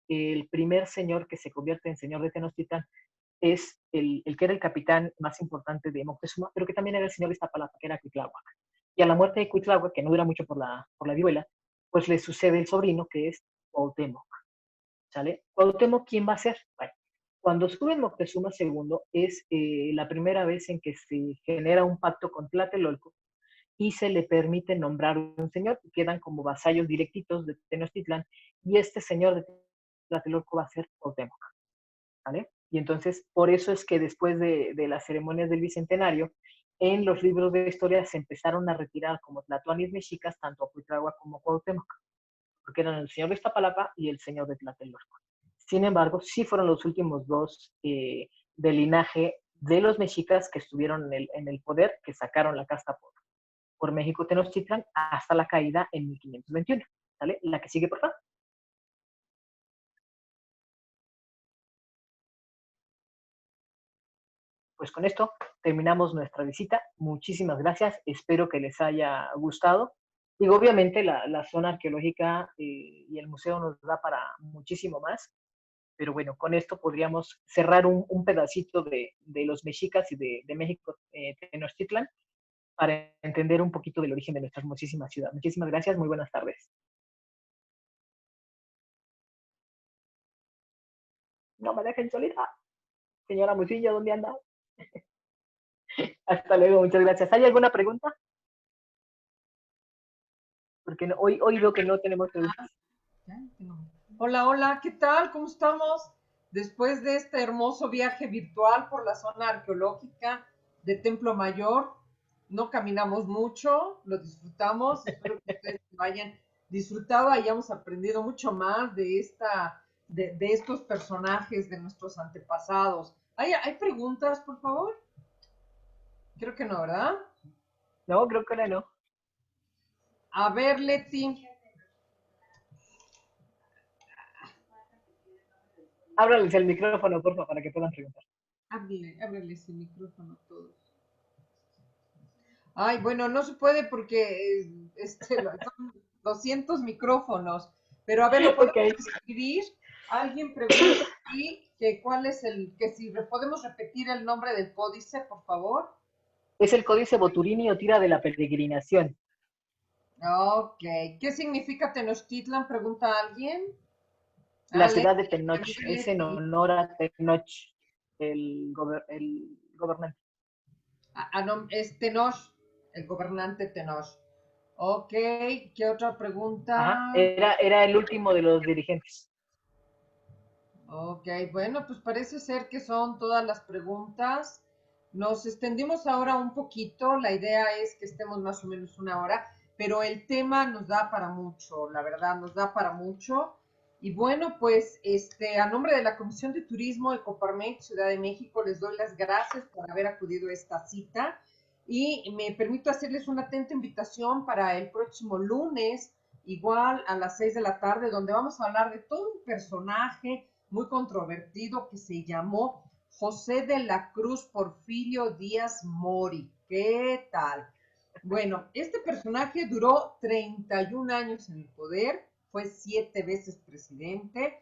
el primer señor que se convierte en señor de Tenochtitlan es el que era el capitán más importante de Moctezuma, pero que también era el señor de Iztapalapa, que era Cuitláhuac. Y a la muerte de Cuitláhuac, que no dura mucho por la vihuela, pues le sucede el sobrino, que es Cuauhtémoc, ¿sale? Cuauhtémoc, ¿quién va a ser? Bueno, cuando sube Moctezuma II es la primera vez en que se genera un pacto con Tlatelolco y se le permite nombrar un señor, y quedan como vasallos directitos de Tenochtitlan, y este señor de Tlatelolco va a ser Cuauhtémoc, ¿vale? Y entonces, por eso es que después de las ceremonias del Bicentenario, en los libros de historia se empezaron a retirar como tlatoanis mexicas, tanto a Cuitláhuac como a Cuauhtémoc, porque eran el señor de Iztapalapa y el señor de Tlatelolco. Sin embargo, sí fueron los últimos dos del linaje de los mexicas que estuvieron en el poder, que sacaron la casta por México Tenochtitlan hasta la caída en 1521. ¿Vale? La que sigue, por favor. Pues con esto terminamos nuestra visita. Muchísimas gracias. Espero que les haya gustado. Digo, obviamente la zona arqueológica y el museo nos da para muchísimo más, pero bueno, con esto podríamos cerrar un pedacito de los mexicas y de México Tenochtitlan para entender un poquito del origen de nuestra hermosísima ciudad. Muchísimas gracias, muy buenas tardes. No me dejen solita. Señora Musilla, ¿dónde anda? Hasta luego, muchas gracias. ¿Hay alguna pregunta? Porque hoy veo que no tenemos preguntas. Hola, hola, ¿qué tal? ¿Cómo estamos? después de este hermoso viaje virtual por la zona arqueológica de Templo Mayor. No caminamos mucho, lo disfrutamos. Espero que ustedes lo hayan disfrutado, hayamos aprendido mucho más de estos personajes de nuestros antepasados. ¿Hay preguntas, por favor? Creo que no, ¿verdad? No, creo que ahora no. A ver, Leti. Ábrales el micrófono, por favor, para que puedan preguntar. Ábreles el micrófono a todos. Ay, bueno, no se puede porque son 200 micrófonos. Pero a ver, lo podemos Ok. escribir. Alguien pregunta aquí que cuál es que si podemos repetir el nombre del códice, por favor. Es el Códice Boturini o Tira de la Peregrinación. Ok. ¿Qué significa Tenochtitlan? Pregunta alguien. La Leti, ciudad de Tenoch amiga es en Leti. honor a Tenoch, el gobernante. No, es Tenoch, el gobernante Tenoch. Ok, ¿qué otra Ajá. pregunta? Era el último de los dirigentes. Ok, bueno, pues parece ser que son todas las preguntas. Nos extendimos ahora un poquito, la idea es que estemos más o menos una hora, pero el tema nos da para mucho, la verdad, nos da para mucho. Y bueno, pues a nombre de la Comisión de Turismo de Coparmex, Ciudad de México, les doy las gracias por haber acudido a esta cita y me permito hacerles una atenta invitación para el próximo lunes, igual a las 6 de la tarde, donde vamos a hablar de todo un personaje muy controvertido que se llamó José de la Cruz Porfirio Díaz Mori. ¿Qué tal? Bueno, este personaje duró 31 años en el poder, fue 7 veces presidente.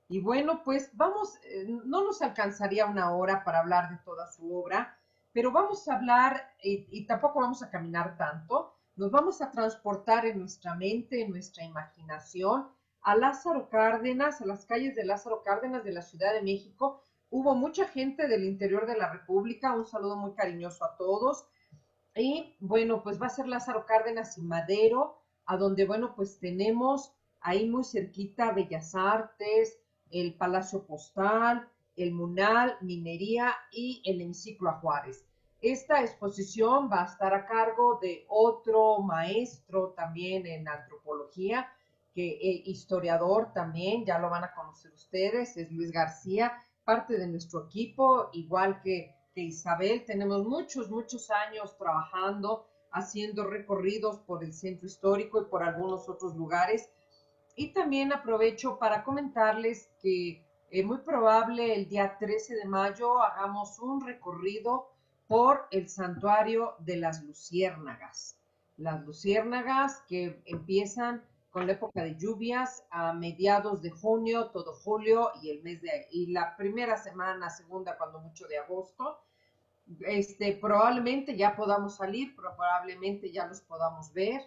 Y bueno, pues vamos, no nos alcanzaría una hora para hablar de toda su obra, pero vamos a hablar, y tampoco vamos a caminar tanto, nos vamos a transportar en nuestra mente, en nuestra imaginación, a Lázaro Cárdenas, a las calles de Lázaro Cárdenas de la Ciudad de México. Hubo mucha gente del interior de la República, un saludo muy cariñoso a todos. Y bueno, pues va a ser Lázaro Cárdenas y Madero, a donde, bueno, pues tenemos ahí muy cerquita Bellas Artes, el Palacio Postal, el Munal, Minería y el Hemiciclo a Juárez. Esta exposición va a estar a cargo de otro maestro también en antropología, historiador también, ya lo van a conocer ustedes, es Luis García, parte de nuestro equipo, igual que Isabel. Tenemos muchos años trabajando, haciendo recorridos por el centro histórico y por algunos otros lugares. Y también aprovecho para comentarles que es muy probable el día 13 de mayo hagamos un recorrido por el santuario de las luciérnagas. Las luciérnagas que empiezan con la época de lluvias a mediados de junio, todo julio y y la primera semana, segunda, cuando mucho de agosto. Probablemente ya podamos salir, probablemente ya los podamos ver,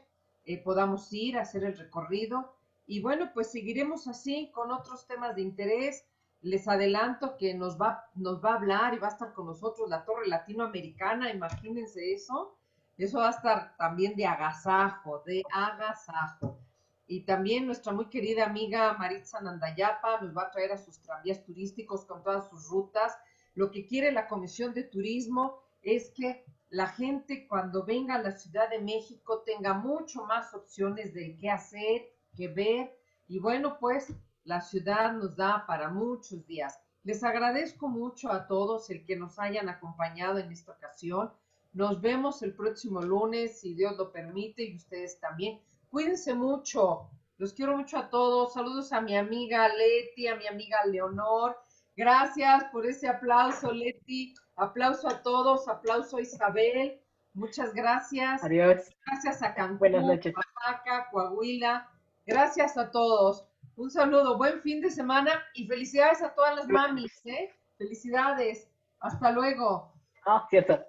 podamos ir a hacer el recorrido. Y bueno, pues seguiremos así con otros temas de interés. Les adelanto que nos va a hablar y va a estar con nosotros la Torre Latinoamericana, imagínense eso. Eso va a estar también de agasajo, de agasajo. Y también nuestra muy querida amiga Maritza Nandayapa nos va a traer a sus tranvías turísticos con todas sus rutas. Lo que quiere la Comisión de Turismo es que la gente cuando venga a la Ciudad de México tenga mucho más opciones de qué hacer, qué ver. Y bueno, pues la ciudad nos da para muchos días. Les agradezco mucho a todos el que nos hayan acompañado en esta ocasión. Nos vemos el próximo lunes, si Dios lo permite, y ustedes también. Cuídense mucho. Los quiero mucho a todos. Saludos a mi amiga Leti, a mi amiga Leonor. Gracias por ese aplauso, Leti. Aplauso a todos, aplauso a Isabel. Muchas gracias. Adiós. Gracias a Buenas Cancún, noches. Oaxaca, Coahuila. Gracias a todos. Un saludo, buen fin de semana y felicidades a todas las mamis, ¿eh? Felicidades. Hasta luego. Ah, cierto.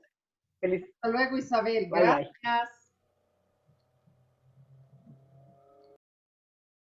Feliz. Hasta luego, Isabel. Bye, bye. Gracias.